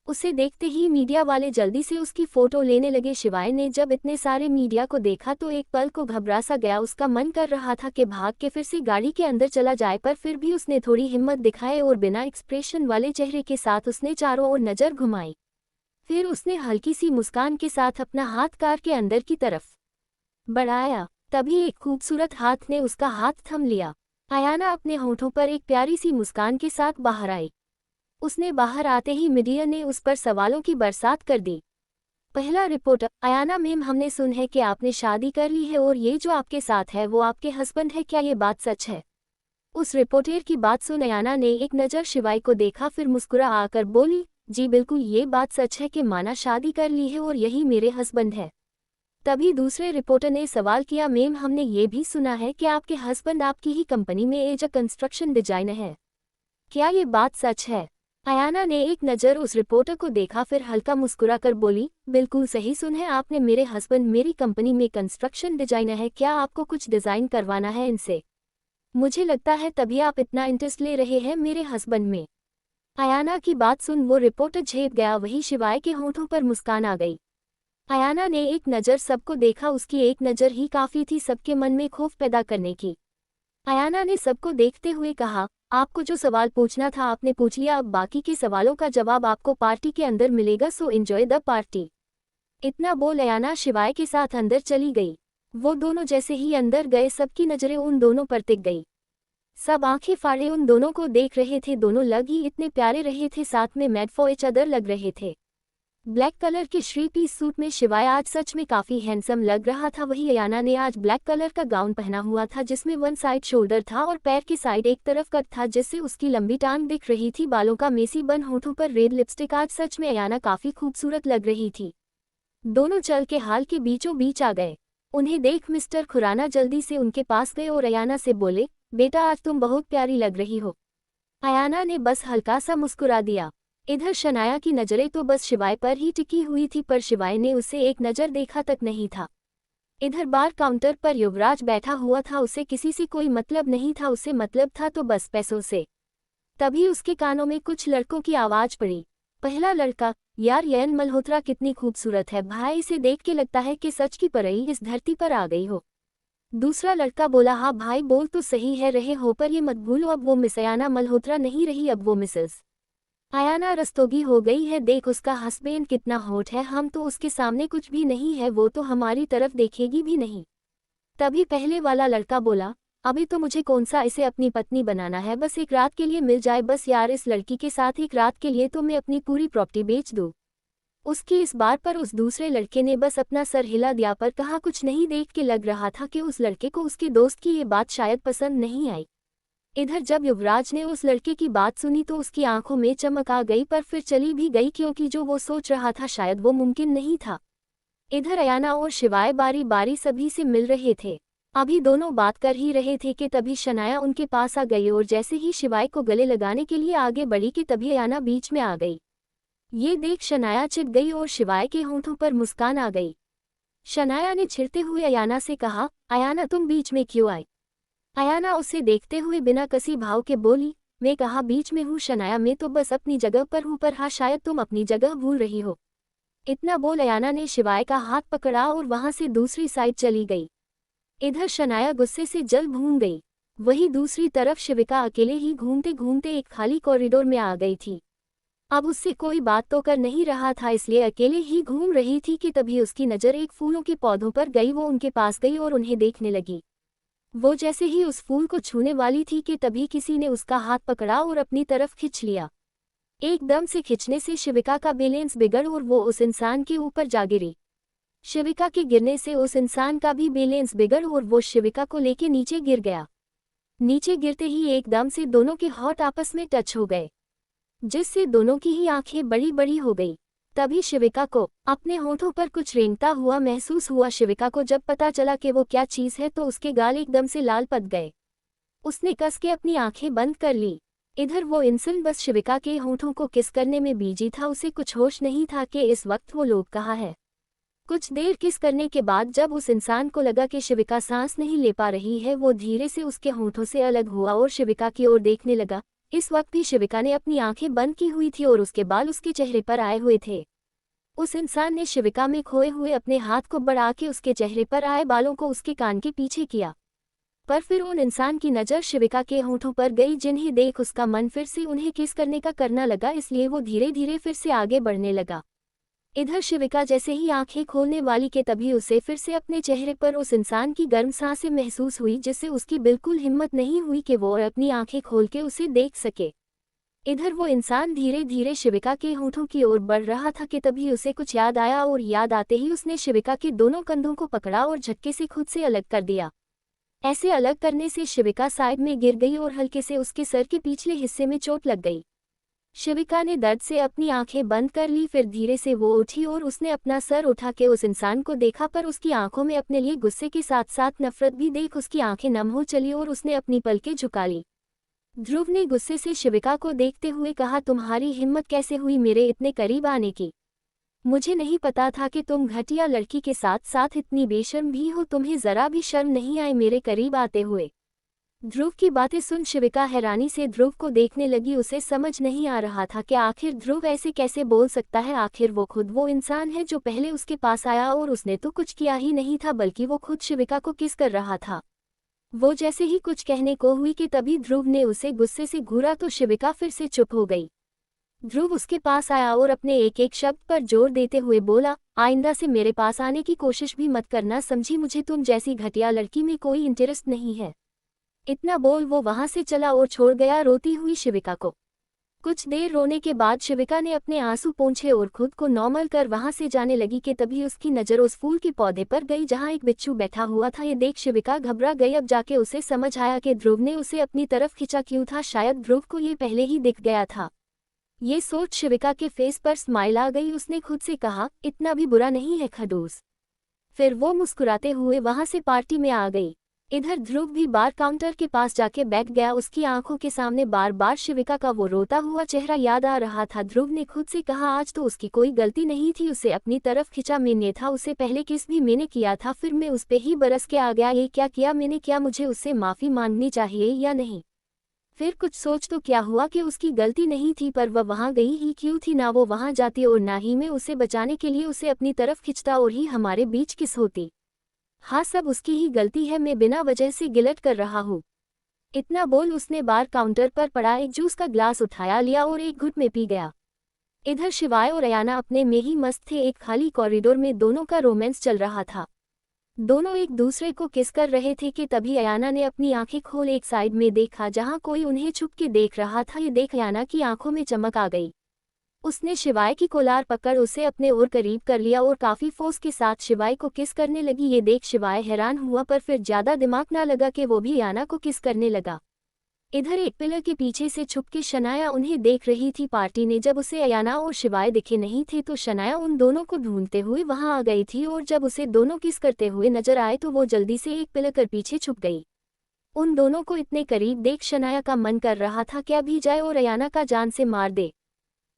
उसे देखते ही मीडिया वाले जल्दी से उसकी फोटो लेने लगे। शिवाय ने जब इतने सारे मीडिया को देखा तो एक पल को घबरा सा गया। उसका मन कर रहा था कि भाग के फिर से गाड़ी के अंदर चला जाए, पर फिर भी उसने थोड़ी हिम्मत दिखाए और बिना एक्सप्रेशन वाले चेहरे के साथ उसने चारों ओर नजर घुमाई। फिर उसने हल्की सी मुस्कान के साथ अपना हाथ कार के अंदर की तरफ बढ़ाया। तभी एक खूबसूरत हाथ ने उसका हाथ थम लिया। अयाना अपने होठों पर एक प्यारी सी मुस्कान के साथ बाहर आई। उसने बाहर आते ही मीडिया ने उस पर सवालों की बरसात कर दी। पहला रिपोर्टर, अयाना मैम, हमने सुन है कि आपने शादी कर ली है और ये जो आपके साथ है वो आपके हस्बैंड है, क्या ये बात सच है? उस रिपोर्टर की बात सुन अयाना ने एक नज़र शिवाय को देखा, फिर मुस्कुरा आकर बोली, जी बिल्कुल, ये बात सच है कि माना शादी कर ली है और यही मेरे हस्बैंड है। तभी दूसरे रिपोर्टर ने सवाल किया, मैम हमने ये भी सुना है कि आपके हस्बैंड आपकी ही कंपनी में एज अ कंस्ट्रक्शन डिजाइनर है, क्या ये बात सच है? अयाना ने एक नज़र उस रिपोर्टर को देखा, फिर हल्का मुस्कुरा कर बोली, बिल्कुल सही सुन है आपने, मेरे हस्बैंड मेरी कंपनी में कंस्ट्रक्शन डिजाइनर है। क्या आपको कुछ डिज़ाइन करवाना है इनसे? मुझे लगता है तभी आप इतना इंटरेस्ट ले रहे हैं मेरे हस्बैंड में। अयाना की बात सुन वो रिपोर्टर झेप गया, वही शिवाय के होंठों पर मुस्कान आ गई। अयाना ने एक नज़र सबको देखा, उसकी एक नज़र ही काफ़ी थी सबके मन में खौफ पैदा करने की। अयाना ने सबको देखते हुए कहा, आपको जो सवाल पूछना था आपने पूछ लिया, अब बाकी के सवालों का जवाब आपको पार्टी के अंदर मिलेगा, सो एंजॉय द पार्टी। इतना बोल अयाना शिवाय के साथ अंदर चली गई। वो दोनों जैसे ही अंदर गए सबकी नज़रें उन दोनों पर टिक गई। सब आंखें फाड़े उन दोनों को देख रहे थे, दोनों लग ही इतने प्यारे रहे थे, साथ में मेड फॉर ईच अदर लग रहे थे। ब्लैक कलर के थ्री पीस सूट में शिवाय आज सच में काफी हैंडसम लग रहा था, वही अयाना ने आज ब्लैक कलर का गाउन पहना हुआ था जिसमें वन साइड शोल्डर था और पैर की साइड एक तरफ कट था जिससे उसकी लंबी टांग दिख रही थी, बालों का मेसी बन, होठों पर रेड लिपस्टिक, आज सच में अयाना काफी खूबसूरत लग रही थी। दोनों चल के हाल के बीचों बीच आ गए। उन्हें देख मिस्टर खुराना जल्दी से उनके पास गए और अयाना से बोले, बेटा आज तुम बहुत प्यारी लग रही हो। अयाना ने बस हल्का सा मुस्कुरा दिया। इधर शनाया की नज़रें तो बस शिवाय पर ही टिकी हुई थी, पर शिवाय ने उसे एक नज़र देखा तक नहीं था। इधर बार काउंटर पर युवराज बैठा हुआ था, उसे किसी से कोई मतलब नहीं था, उसे मतलब था तो बस पैसों से। तभी उसके कानों में कुछ लड़कों की आवाज़ पड़ी। पहला लड़का, यार यन मल्होत्रा कितनी खूबसूरत है भाई, इसे देख के लगता है कि सच की परई इस धरती पर आ गई हो। दूसरा लड़का बोला, हाँ भाई बोल तो सही है रहे हो, पर ये मत भूलो अब वो मिस अयाना मल्होत्रा नहीं रही, अब वो मिसेस अयाना रस्तोगी हो गई है। देख उसका हस्बैंड कितना हॉट है, हम तो उसके सामने कुछ भी नहीं है, वो तो हमारी तरफ देखेगी भी नहीं। तभी पहले वाला लड़का बोला, अभी तो मुझे कौन सा इसे अपनी पत्नी बनाना है, बस एक रात के लिए मिल जाए बस यार, इस लड़की के साथ एक रात के लिए तो मैं अपनी पूरी प्रॉपर्टी बेच दूँ। उसकी इस बात पर उस दूसरे लड़के ने बस अपना सर हिला दिया, पर कहा कुछ नहीं, देख के लग रहा था कि उस लड़के को उसके दोस्त की ये बात शायद पसंद नहीं आई। इधर जब युवराज ने उस लड़के की बात सुनी तो उसकी आंखों में चमक आ गई, पर फिर चली भी गई क्योंकि जो वो सोच रहा था शायद वो मुमकिन नहीं था। इधर अयाना और शिवाय बारी बारी सभी से मिल रहे थे। अभी दोनों बात कर ही रहे थे कि तभी शनाया उनके पास आ गई और जैसे ही शिवाय को गले लगाने के लिए आगे बढ़ी कि तभी अयाना बीच में आ गई। ये देख शनाया चिढ़ गई और शिवाय के होंठों पर मुस्कान आ गई। शनाया ने छिड़ते हुए अयाना से कहा, अयाना तुम बीच में क्यों आई? अयाना उसे देखते हुए बिना किसी भाव के बोली, मैं कहा बीच में हूँ शनाया, मैं तो बस अपनी जगह पर हूँ, पर हाँ शायद तुम अपनी जगह भूल रही हो। इतना बोल अयाना ने शिवाय का हाथ पकड़ा और वहां से दूसरी साइड चली गई। इधर शनाया गुस्से से जल भून गई। वही दूसरी तरफ शिविका अकेले ही घूमते घूमते एक खाली कॉरिडोर में आ गई थी। अब उससे कोई बात तो कर नहीं रहा था, इसलिए अकेले ही घूम रही थी कि तभी उसकी नज़र एक फूलों के पौधों पर गई। वो उनके पास गई और उन्हें देखने लगी। वो जैसे ही उस फूल को छूने वाली थी कि तभी किसी ने उसका हाथ पकड़ा और अपनी तरफ खींच लिया। एकदम से खिंचने से शिविका का बैलेंस बिगड़ और वो उस इंसान के ऊपर जा गिरी। शिविका के गिरने से उस इंसान का भी बैलेंस बिगड़ और वो शिविका को लेके नीचे गिर गया। नीचे गिरते ही एकदम से दोनों के होंठ आपस में टच हो गए, जिससे दोनों की ही आंखें बड़ी बड़ी हो गई। तभी शिविका को अपने होठों पर कुछ रेंगता हुआ महसूस हुआ। शिविका को जब पता चला कि वो क्या चीज़ है तो उसके गाल एकदम से लाल पड़ गए। उसने कस के अपनी आंखें बंद कर ली। इधर वो इंसान बस शिविका के होठों को किस करने में बिजी था, उसे कुछ होश नहीं था कि इस वक्त वो लोग कहाँ है। कुछ देर किस करने के बाद जब उस इंसान को लगा कि शिविका सांस नहीं ले पा रही है, वो धीरे से उसके होठों से अलग हुआ और शिविका की ओर देखने लगा। इस वक्त भी शिविका ने अपनी आंखें बंद की हुई थी और उसके बाल उसके चेहरे पर आए हुए थे। उस इंसान ने शिविका में खोए हुए अपने हाथ को बढ़ा के उसके चेहरे पर आए बालों को उसके कान के पीछे किया, पर फिर उन इंसान की नज़र शिविका के होठों पर गई, जिन्हें देख उसका मन फिर से उन्हें किस करने का करना लगा, इसलिए वो धीरे धीरे फिर से आगे बढ़ने लगा। इधर शिविका जैसे ही आंखें खोलने वाली के तभी उसे फिर से अपने चेहरे पर उस इंसान की गर्म सांसें महसूस हुई, जिससे उसकी बिल्कुल हिम्मत नहीं हुई कि वो अपनी आंखें खोल के उसे देख सके। इधर वो इंसान धीरे धीरे शिविका के होठों की ओर बढ़ रहा था कि तभी उसे कुछ याद आया और याद आते ही उसने शिविका के दोनों कंधों को पकड़ा और झटके से खुद से अलग कर दिया। ऐसे अलग करने से शिविका साइड में गिर गई और हल्के से उसके सर के पिछले हिस्से में चोट लग गई। शिविका ने दर्द से अपनी आंखें बंद कर ली, फिर धीरे से वो उठी और उसने अपना सर उठा के उस इंसान को देखा, पर उसकी आंखों में अपने लिए गुस्से के साथ साथ नफरत भी देख उसकी आंखें नम हो चली और उसने अपनी पलकें झुका ली। ध्रुव ने गुस्से से शिविका को देखते हुए कहा, तुम्हारी हिम्मत कैसे हुई मेरे इतने करीब आने की? मुझे नहीं पता था कि तुम घटिया लड़की के साथ साथ इतनी बेशर्म भी हो। तुम्हें जरा भी शर्म नहीं आई मेरे करीब आते हुए? ध्रुव की बातें सुन शिविका हैरानी से ध्रुव को देखने लगी। उसे समझ नहीं आ रहा था कि आखिर ध्रुव ऐसे कैसे बोल सकता है। आखिर वो खुद वो इंसान है जो पहले उसके पास आया और उसने तो कुछ किया ही नहीं था, बल्कि वो खुद शिविका को किस कर रहा था। वो जैसे ही कुछ कहने को हुई कि तभी ध्रुव ने उसे गुस्से से घूरा तो शिविका फिर से चुप हो गई। ध्रुव उसके पास आया और अपने एक एक शब्द पर जोर देते हुए बोला, आइंदा से मेरे पास आने की कोशिश भी मत करना, समझी? मुझे तुम जैसी घटिया लड़की में कोई इंटरेस्ट नहीं है। इतना बोल वो वहां से चला और छोड़ गया रोती हुई शिविका को। कुछ देर रोने के बाद शिविका ने अपने आंसू पोंछे और खुद को नॉर्मल कर वहां से जाने लगी कि तभी उसकी नज़र उस फूल के पौधे पर गई जहां एक बिच्छू बैठा हुआ था। ये देख शिविका घबरा गई। अब जाके उसे समझ आया कि ध्रुव ने उसे अपनी तरफ खींचा क्यों था। शायद ध्रुव को ये पहले ही दिख गया था। ये सोच शिविका के फेस पर स्माइल आ गई। उसने खुद से कहा, इतना भी बुरा नहीं है खड़ूस। फिर वो मुस्कुराते हुए वहां से पार्टी में आ गई। इधर ध्रुव भी बार काउंटर के पास जाके बैठ गया। उसकी आंखों के सामने बार बार शिविका का वो रोता हुआ चेहरा याद आ रहा था। ध्रुव ने खुद से कहा, आज तो उसकी कोई गलती नहीं थी, उसे अपनी तरफ खिंचा मैंने था। उसे पहले किस भी मैंने किया था, फिर मैं उस पे ही बरस के आ गया। ये क्या किया मैंने? क्या मुझे उससे माफी मांगनी चाहिए या नहीं? फिर कुछ सोच तो क्या हुआ कि उसकी गलती नहीं थी, पर वह वहां गई ही क्यों थी? ना वो वहां जाती और ना ही मैं उसे बचाने के लिए उसे अपनी तरफ खिंचता, और ही हमारे बीच किस होती। हाँ, सब उसकी ही गलती है, मैं बिना वजह से गिलट कर रहा हूँ। इतना बोल उसने बार काउंटर पर पड़ा एक जूस का ग्लास उठाया, लिया और एक घुट में पी गया। इधर शिवाय और अयाना अपने में ही मस्त थे। एक खाली कॉरिडोर में दोनों का रोमांस चल रहा था। दोनों एक दूसरे को किस कर रहे थे कि तभी अयाना ने अपनी आंखें खोल एक साइड में देखा जहां कोई उन्हें छुप के देख रहा था। ये देख अयाना की आंखों में चमक आ गई। उसने शिवाय की कोलार पकड़ उसे अपने और करीब कर लिया और काफी फोर्स के साथ शिवाय को किस करने लगी। ये देख शिवाय हैरान हुआ, पर फिर ज्यादा दिमाग ना लगा कि वो भी अयाना को किस करने लगा। इधर एक पिलर के पीछे से छुप के शनाया उन्हें देख रही थी। पार्टी ने जब उसे अयाना और शिवाय दिखे नहीं थे तो शनाया उन दोनों को ढूंढते हुए वहां आ गई थी, और जब उसे दोनों किस करते हुए नजर आए तो वो जल्दी से एक पिलर कर पीछे छुप गई। उन दोनों को इतने करीब देख शनाया का मन कर रहा था क्या भी जाए और अयाना का जान से मार दे।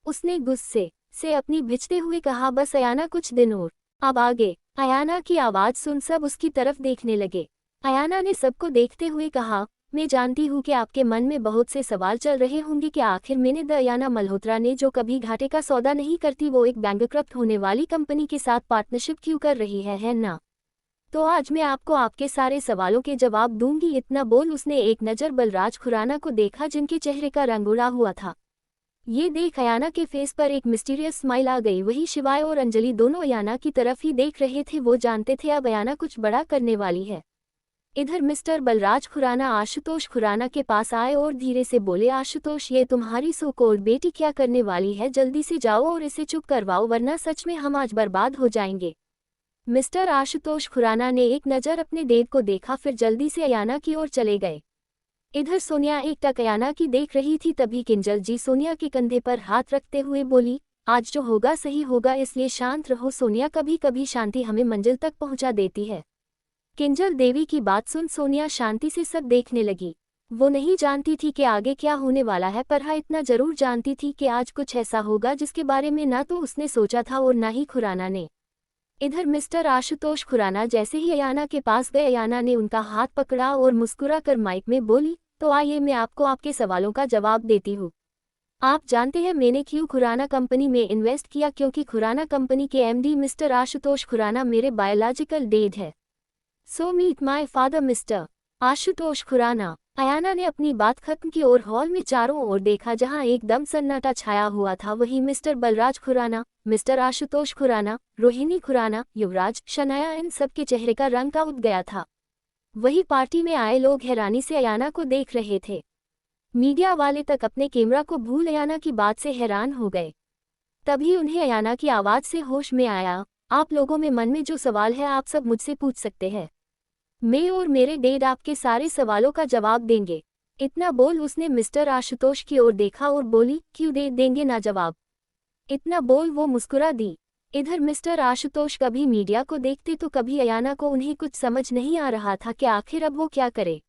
उसने गुस्से से अपनी भिजते हुए कहा, बस अयाना कुछ दिन और। अब आगे। अयाना की आवाज सुन सब उसकी तरफ देखने लगे। अयाना ने सबको देखते हुए कहा, मैं जानती हूँ कि आपके मन में बहुत से सवाल चल रहे होंगे कि आखिर मैंने द अयाना मल्होत्रा ने जो कभी घाटे का सौदा नहीं करती वो एक बैंकक्रप्ट होने वाली कंपनी के साथ पार्टनरशिप क्यों कर रही है ना? तो आज मैं आपको आपके सारे सवालों के जवाब दूंगी। इतना बोल उसने एक नज़र बलराज खुराना को देखा जिनके चेहरे का रंग उड़ा हुआ था। ये देख अयाना के फेस पर एक मिस्टीरियस स्माइल आ गई। वही शिवाय और अंजलि दोनों अयाना की तरफ ही देख रहे थे। वो जानते थे अब अयाना कुछ बड़ा करने वाली है। इधर मिस्टर बलराज खुराना आशुतोष खुराना के पास आए और धीरे से बोले, आशुतोष ये तुम्हारी सो कॉल्ड बेटी क्या करने वाली है? जल्दी से जाओ और इसे चुप करवाओ, वरना सच में हम आज बर्बाद हो जाएंगे। मिस्टर आशुतोष खुराना ने एक नज़र अपने डेट को देखा, फिर जल्दी से अयाना की ओर चले गए। इधर सोनिया एकटक अयाना की देख रही थी। तभी किंजल जी सोनिया के कंधे पर हाथ रखते हुए बोली, आज जो होगा सही होगा, इसलिए शांत रहो सोनिया, कभी कभी शांति हमें मंजिल तक पहुंचा देती है। किंजल देवी की बात सुन सोनिया शांति से सब देखने लगी। वो नहीं जानती थी कि आगे क्या होने वाला है, पर हाँ इतना जरूर जानती थी कि आज कुछ ऐसा होगा जिसके बारे में ना तो उसने सोचा था और ना ही खुराना ने। इधर मिस्टर आशुतोष खुराना जैसे ही अयाना के पास गए, अयाना ने उनका हाथ पकड़ा और मुस्कुरा कर माइक में बोली, तो आइए मैं आपको आपके सवालों का जवाब देती हूँ। आप जानते हैं मैंने क्यों खुराना कंपनी में इन्वेस्ट किया? क्योंकि खुराना कंपनी के एमडी मिस्टर आशुतोष खुराना मेरे बायोलॉजिकल डैड है। So meet my father mister Ashutosh Khurana. Ayana ने अपनी बात खत्म की और हॉल में चारों ओर देखा जहां एकदम सन्नाटा छाया हुआ था। वही मिस्टर बलराज खुराना, मिस्टर आशुतोष खुराना, रोहिणी खुराना, युवराज, शनाया, इन सबके चेहरे का रंग का उठ गया था। वही पार्टी में आए लोग हैरानी से अयाना को देख रहे थे। मीडिया वाले तक अपने कैमरा को भूल अयाना की बात से हैरान हो गए। तभी उन्हें अयाना की आवाज़ से होश में आया, आप लोगों में मन में जो सवाल है आप सब मुझसे पूछ सकते हैं। मैं और मेरे डैड आपके सारे सवालों का जवाब देंगे। इतना बोल उसने मिस्टर आशुतोष की ओर देखा और बोली, क्यों देंगे ना जवाब। इतना बोल वो मुस्कुरा दी। इधर मिस्टर आशुतोष कभी मीडिया को देखते तो कभी अयाना को, उन्हें कुछ समझ नहीं आ रहा था कि आखिर अब वो क्या करे।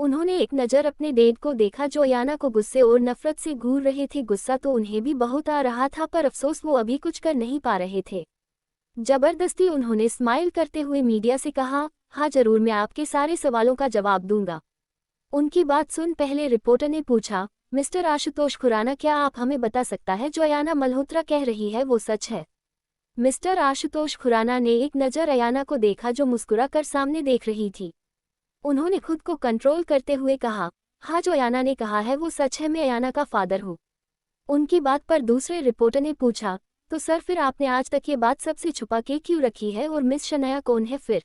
उन्होंने एक नज़र अपने डैड को देखा जो अयाना को गुस्से और नफरत से घूर रहे थे। गुस्सा तो उन्हें भी बहुत आ रहा था पर अफसोस वो अभी कुछ कर नहीं पा रहे थे। जबरदस्ती उन्होंने स्माइल करते हुए मीडिया से कहा, हाँ जरूर, मैं आपके सारे सवालों का जवाब दूंगा। उनकी बात सुन पहले रिपोर्टर ने पूछा, मिस्टर आशुतोष खुराना, क्या आप हमें बता सकता है जो अयाना मल्होत्रा कह रही है वो सच है? मिस्टर आशुतोष खुराना ने एक नज़र अयाना को देखा जो मुस्कुरा कर सामने देख रही थी। उन्होंने खुद को कंट्रोल करते हुए कहा, हाँ जो अयाना ने कहा है वो सच है, मैं अयाना का फादर हूँ। उनकी बात पर दूसरे रिपोर्टर ने पूछा, तो सर फिर आपने आज तक ये बात सबसे छुपा के क्यों रखी है और मिस शनाया कौन है फिर?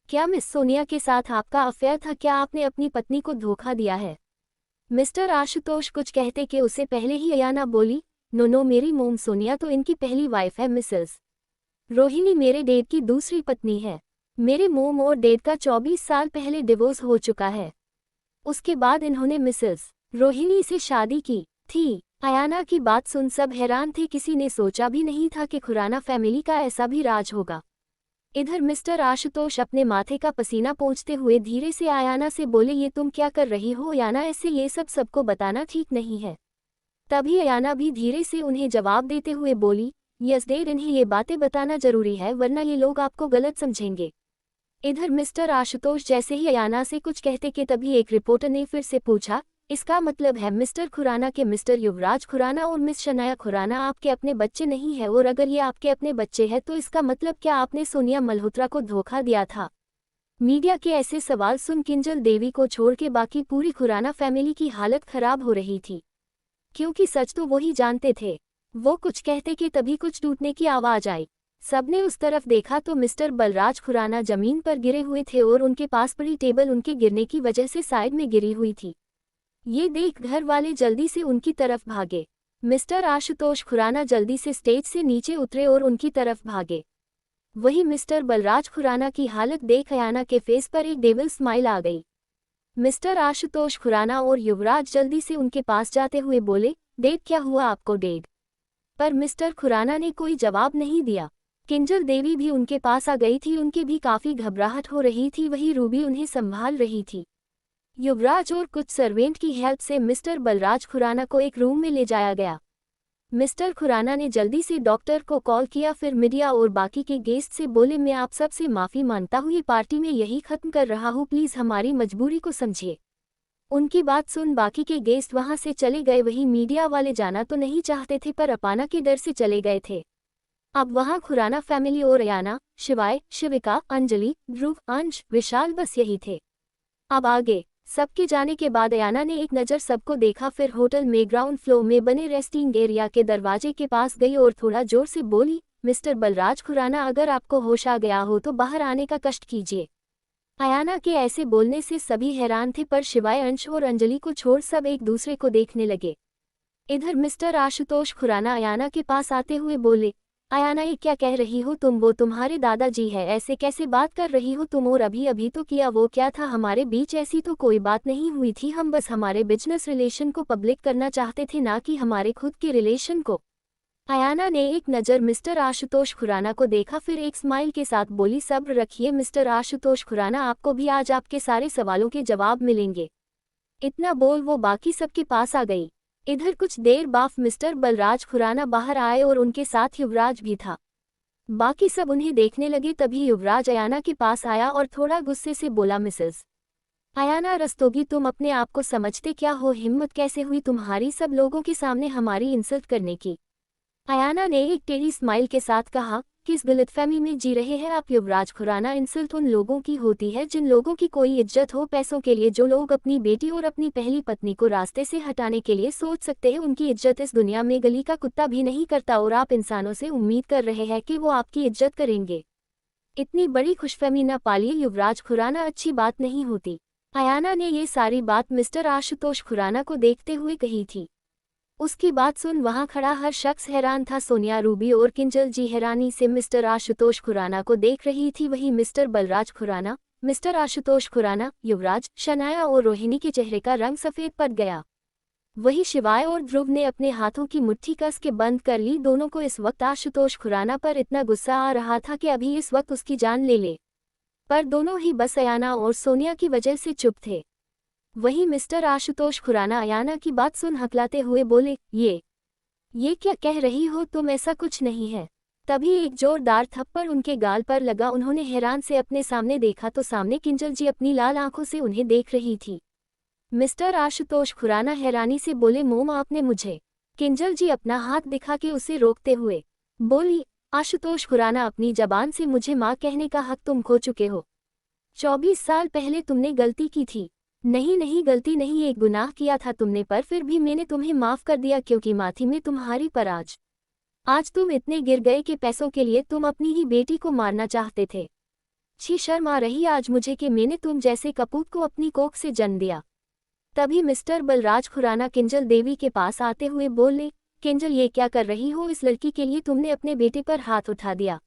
क्या मिस सोनिया के साथ आपका अफेयर था? क्या आपने अपनी पत्नी को धोखा दिया है? मिस्टर आशुतोष कुछ कहते कि उससे पहले ही अयाना बोली, नो, मेरी मोम सोनिया तो इनकी पहली वाइफ है, मिसेस रोहिणी मेरे डैड की दूसरी पत्नी है। मेरे मोम और डैड का 24 साल पहले डिवोर्स हो चुका है। उसके बाद इन्होंने मिसेस रोहिणी से शादी की थी। अयाना की बात सुन सब हैरान थे, किसी ने सोचा भी नहीं था कि खुराना फैमिली का ऐसा भी राज होगा। इधर मिस्टर आशुतोष अपने माथे का पसीना पोंछते हुए धीरे से अयाना से बोले, ये तुम क्या कर रही हो अयाना, ऐसे ये सब सबको बताना ठीक नहीं है। तभी अयाना भी धीरे से उन्हें जवाब देते हुए बोली, यस डैड, इन्हें ये बातें बताना जरूरी है वरना ये लोग आपको गलत समझेंगे। इधर मिस्टर आशुतोष जैसे ही अयाना से कुछ कहते कि तभी एक रिपोर्टर ने फिर से पूछा, इसका मतलब है मिस्टर खुराना के मिस्टर युवराज खुराना और मिस शनाया खुराना आपके अपने बच्चे नहीं है? और अगर ये आपके अपने बच्चे हैं तो इसका मतलब क्या आपने सोनिया मल्होत्रा को धोखा दिया था? मीडिया के ऐसे सवाल सुन किंजल देवी को छोड़ के बाकी पूरी खुराना फैमिली की हालत खराब हो रही थी, क्योंकि सच तो वही जानते थे। वो कुछ कहते कि तभी कुछ टूटने की आवाज आई। सबने उस तरफ देखा तो मिस्टर बलराज खुराना जमीन पर गिरे हुए थे और उनके पास पड़ी टेबल उनके गिरने की वजह से साइड में गिरी हुई थी। ये देख घर वाले जल्दी से उनकी तरफ भागे। मिस्टर आशुतोष खुराना जल्दी से स्टेज से नीचे उतरे और उनकी तरफ भागे। वही मिस्टर बलराज खुराना की हालत देख अयाना के फेस पर एक डेविल स्माइल आ गई। मिस्टर आशुतोष खुराना और युवराज जल्दी से उनके पास जाते हुए बोले, डैड क्या हुआ आपको डैड? पर मिस्टर खुराना ने कोई जवाब नहीं दिया। किंजल देवी भी उनके पास आ गई थी, उनके भी काफी घबराहट हो रही थी। वही रूबी उन्हें संभाल रही थी। युवराज और कुछ सर्वेंट की हेल्प से मिस्टर बलराज खुराना को एक रूम में ले जाया गया। मिस्टर खुराना ने जल्दी से डॉक्टर को कॉल किया, फिर मीडिया और बाकी के गेस्ट से बोले, मैं आप सब से माफ़ी मांगता हूँ, ये पार्टी में यही ख़त्म कर रहा हूँ, प्लीज़ हमारी मजबूरी को समझिए। उनकी बात सुन बाकी के गेस्ट वहाँ से चले गए। वही मीडिया वाले जाना तो नहीं चाहते थे पर अपाना के डर से चले गए थे। अब वहाँ खुराना फैमिली और अयाना, शिवाय, शिविका, अंजलि, ध्रुव, अंश, विशाल बस यही थे। अब आगे सबके जाने के बाद अयाना ने एक नज़र सबको देखा, फिर होटल में ग्राउंड फ्लोर में बने रेस्टिंग एरिया के दरवाजे के पास गई और थोड़ा जोर से बोली, मिस्टर बलराज खुराना, अगर आपको होश आ गया हो तो बाहर आने का कष्ट कीजिए। अयाना के ऐसे बोलने से सभी हैरान थे पर शिवाय, अंश और अंजलि को छोड़ सब एक दूसरे को देखने लगे। इधर मिस्टर आशुतोष खुराना अयाना के पास आते हुए बोले, अयाना ये क्या कह रही हो तुम? वो तुम्हारे दादाजी है, ऐसे कैसे बात कर रही हो तुम? और अभी अभी तो किया, वो क्या था हमारे बीच? ऐसी तो कोई बात नहीं हुई थी, हम बस हमारे बिजनेस रिलेशन को पब्लिक करना चाहते थे, ना कि हमारे खुद के रिलेशन को। अयाना ने एक नज़र मिस्टर आशुतोष खुराना को देखा, फिर एक स्माइल के साथ बोली, सब्र रखिए मिस्टर आशुतोष खुराना, आपको भी आज आपके सारे सवालों के जवाब मिलेंगे। इतना बोल वो बाकी सबके पास आ गई। इधर कुछ देर बाद मिस्टर बलराज खुराना बाहर आए और उनके साथ युवराज भी था। बाकी सब उन्हें देखने लगे। तभी युवराज अयाना के पास आया और थोड़ा गुस्से से बोला, मिसेस अयाना रस्तोगी, तुम अपने आप को समझते क्या हो? हिम्मत कैसे हुई तुम्हारी सब लोगों के सामने हमारी इंसल्ट करने की? अयाना ने एक टेढ़ी स्माइल के साथ कहा, किस गलतफहमी में जी रहे हैं आप युवराज खुराना? इंसल्ट उन लोगों की होती है जिन लोगों की कोई इज्जत हो पैसों के लिए। जो लोग अपनी बेटी और अपनी पहली पत्नी को रास्ते से हटाने के लिए सोच सकते हैं, उनकी इज्जत इस दुनिया में गली का कुत्ता भी नहीं करता। और आप इंसानों से उम्मीद कर रहे हैं कि वो आपकी इज्जत करेंगे? इतनी बड़ी खुशफहमी न पालिए युवराज खुराना, अच्छी बात नहीं होती। अयाना ने ये सारी बात मिस्टर आशुतोष खुराना को देखते हुए कही थी। उसकी बात सुन वहां खड़ा हर शख्स हैरान था। सोनिया, रूबी और किंजल जी हैरानी से मिस्टर आशुतोष खुराना को देख रही थी। वहीं मिस्टर बलराज खुराना, मिस्टर आशुतोष खुराना, युवराज, शनाया और रोहिणी के चेहरे का रंग सफेद पड़ गया। वहीं शिवाय और ध्रुव ने अपने हाथों की मुट्ठी कस के बंद कर ली। दोनों को इस वक्त आशुतोष खुराना पर इतना गुस्सा आ रहा था कि अभी इस वक्त उसकी जान ले ले, पर दोनों ही बस अयाना और सोनिया की वजह से चुप थे। वहीं मिस्टर आशुतोष खुराना अयाना की बात सुन हकलाते हुए बोले, ये क्या कह रही हो तुम, ऐसा कुछ नहीं है। तभी एक जोरदार थप्पड़ उनके गाल पर लगा। उन्होंने हैरान से अपने सामने देखा तो सामने किंजल जी अपनी लाल आंखों से उन्हें देख रही थी। मिस्टर आशुतोष खुराना हैरानी से बोले, मोम आपने मुझे। किंजल जी अपना हाथ दिखा के उसे रोकते हुए बोली, आशुतोष खुराना अपनी जबान से मुझे माँ कहने का हक तुम खो चुके हो। 24 साल पहले तुमने गलती की थी। नहीं गलती नहीं, एक गुनाह किया था तुमने, पर फिर भी मैंने तुम्हें माफ कर दिया क्योंकि माथी में तुम्हारी पर आज तुम इतने गिर गए कि पैसों के लिए तुम अपनी ही बेटी को मारना चाहते थे। छी शर्म आ रही आज मुझे कि मैंने तुम जैसे कपूत को अपनी कोख से जन्म दिया। तभी मिस्टर बलराज खुराना किंजल देवी के पास आते हुए बोले, किंजल ये क्या कर रही हो, इस लड़की के लिए तुमने अपने बेटे पर हाथ उठा दिया।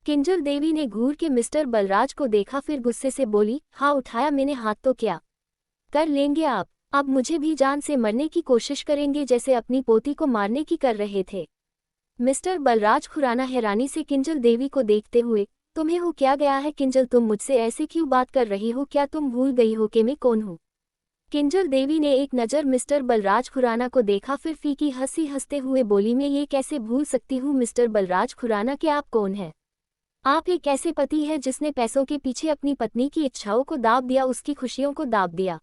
किंजल देवी ने घूर के मिस्टर बलराज को देखा, फिर गुस्से से बोली, हाँ उठाया मैंने हाथ तो क्या कर लेंगे आप, अब मुझे भी जान से मरने की कोशिश करेंगे जैसे अपनी पोती को मारने की कर रहे थे। मिस्टर बलराज खुराना हैरानी से किंजल देवी को देखते हुए, तुम्हें हो क्या गया है किंजल, तुम मुझसे ऐसे क्यों बात कर रही हो, क्या तुम भूल गई हो कि मैं कौन हूँ। किंजल देवी ने एक नज़र मिस्टर बलराज खुराना को देखा, फिर फीकी हंसी हंसते हुए बोली, मैं ये कैसे भूल सकती हूँ मिस्टर बलराज खुराना कि आप कौन हैं। आप एक ऐसे पति हैं जिसने पैसों के पीछे अपनी पत्नी की इच्छाओं को दाब दिया, उसकी खुशियों को दाब दिया।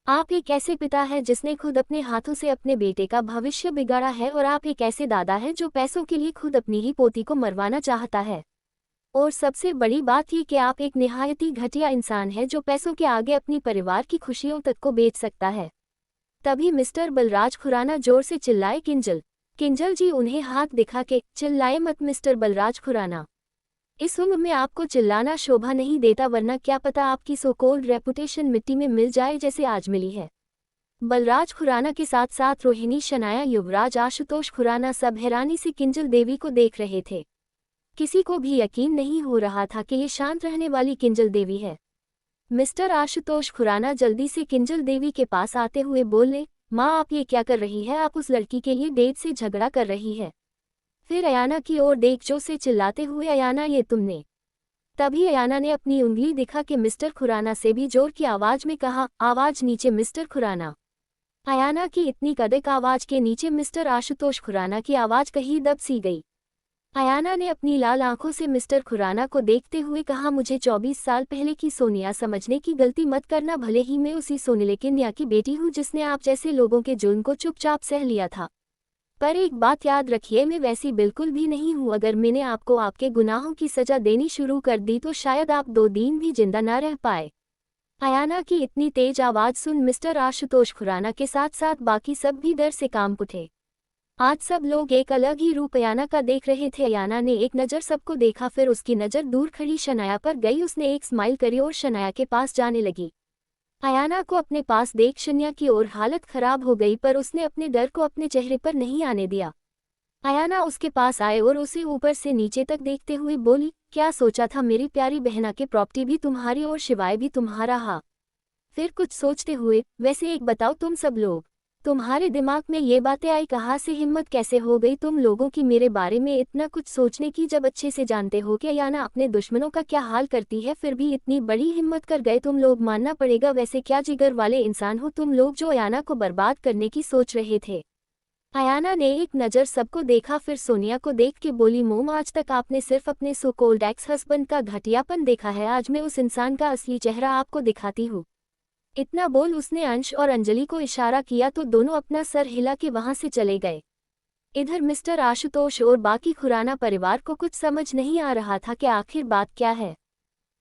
आप एक ऐसे पिता है जिसने खुद अपने हाथों से अपने बेटे का भविष्य बिगाड़ा है, और आप एक ऐसे दादा है जो पैसों के लिए खुद अपनी ही पोती को मरवाना चाहता है। और सबसे बड़ी बात ये कि आप एक निहायती घटिया इंसान है जो पैसों के आगे अपनी परिवार की खुशियों तक को बेच सकता है। तभी मिस्टर बलराज खुराना जोर से चिल्लाए, किंजल जी उन्हें हाथ दिखा के, चिल्लाए मत मिस्टर बलराज खुराना, इस उम्र में आपको चिल्लाना शोभा नहीं देता, वरना क्या पता आपकी सो कॉल्ड रेपुटेशन मिट्टी में मिल जाए जैसे आज मिली है। बलराज खुराना के साथ साथ रोहिणी, शनाया, युवराज, आशुतोष खुराना सब हैरानी से किंजल देवी को देख रहे थे। किसी को भी यकीन नहीं हो रहा था कि ये शांत रहने वाली किंजल देवी है। मिस्टर आशुतोष खुराना जल्दी से किंजल देवी के पास आते हुए बोले, माँ आप ये क्या कर रही है, आप उस लड़की के लिए डेट से झगड़ा कर रही है। फिर अयाना की ओर देख जो से चिल्लाते हुए, अयाना ये तुमने। तभी अयाना ने अपनी उंगली दिखा के मिस्टर खुराना से भी जोर की आवाज में कहा, आवाज नीचे मिस्टर खुराना। अयाना की इतनी कड़क आवाज के नीचे मिस्टर आशुतोष खुराना की आवाज कहीं दब सी गई। अयाना ने अपनी लाल आंखों से मिस्टर खुराना को देखते हुए कहा, मुझे 24 साल पहले की सोनिया समझने की गलती मत करना, भले ही मैं उसी सोनिया की न्या की बेटी हूँ जिसने आप जैसे लोगों के जुल्म को चुपचाप सह लिया था, पर एक बात याद रखिए, मैं वैसी बिल्कुल भी नहीं हूँ। अगर मैंने आपको आपके गुनाहों की सजा देनी शुरू कर दी तो शायद आप 2 दिन भी जिंदा न रह पाए। अयाना की इतनी तेज आवाज सुन मिस्टर आशुतोष खुराना के साथ साथ बाकी सब भी डर से कांप उठे। आज सब लोग एक अलग ही रूप अयाना का देख रहे थे। अयाना ने एक नज़र सबको देखा, फिर उसकी नज़र दूर खड़ी शनाया पर गई। उसने एक स्माइल करी और शनाया के पास जाने लगी। अयाना को अपने पास देख शन्या की और हालत खराब हो गई, पर उसने अपने डर को अपने चेहरे पर नहीं आने दिया। अयाना उसके पास आए और उसे ऊपर से नीचे तक देखते हुए बोली, क्या सोचा था मेरी प्यारी बहना के प्रॉपर्टी भी तुम्हारी और शिवाय भी तुम्हारा। हाँ, फिर कुछ सोचते हुए, वैसे एक बताओ तुम सब लोग, तुम्हारे दिमाग में ये बातें आई कहाँ से, हिम्मत कैसे हो गई तुम लोगों की मेरे बारे में इतना कुछ सोचने की, जब अच्छे से जानते हो कि अयाना अपने दुश्मनों का क्या हाल करती है, फिर भी इतनी बड़ी हिम्मत कर गए तुम लोग, मानना पड़ेगा। वैसे क्या जिगर वाले इंसान हो तुम लोग जो अयाना को बर्बाद करने की सोच रहे थे। अयाना ने एक नज़र सबको देखा, फिर सोनिया को देख के बोली, मोम आज तक आपने सिर्फ अपने सो कॉल्ड एक्स हस्बैंड का घटियापन देखा है, आज मैं उस इंसान का असली चेहरा आपको दिखाती हूँ। इतना बोल उसने अंश और अंजलि को इशारा किया तो दोनों अपना सर हिला के वहां से चले गए। इधर मिस्टर आशुतोष और बाकी खुराना परिवार को कुछ समझ नहीं आ रहा था कि आखिर बात क्या है।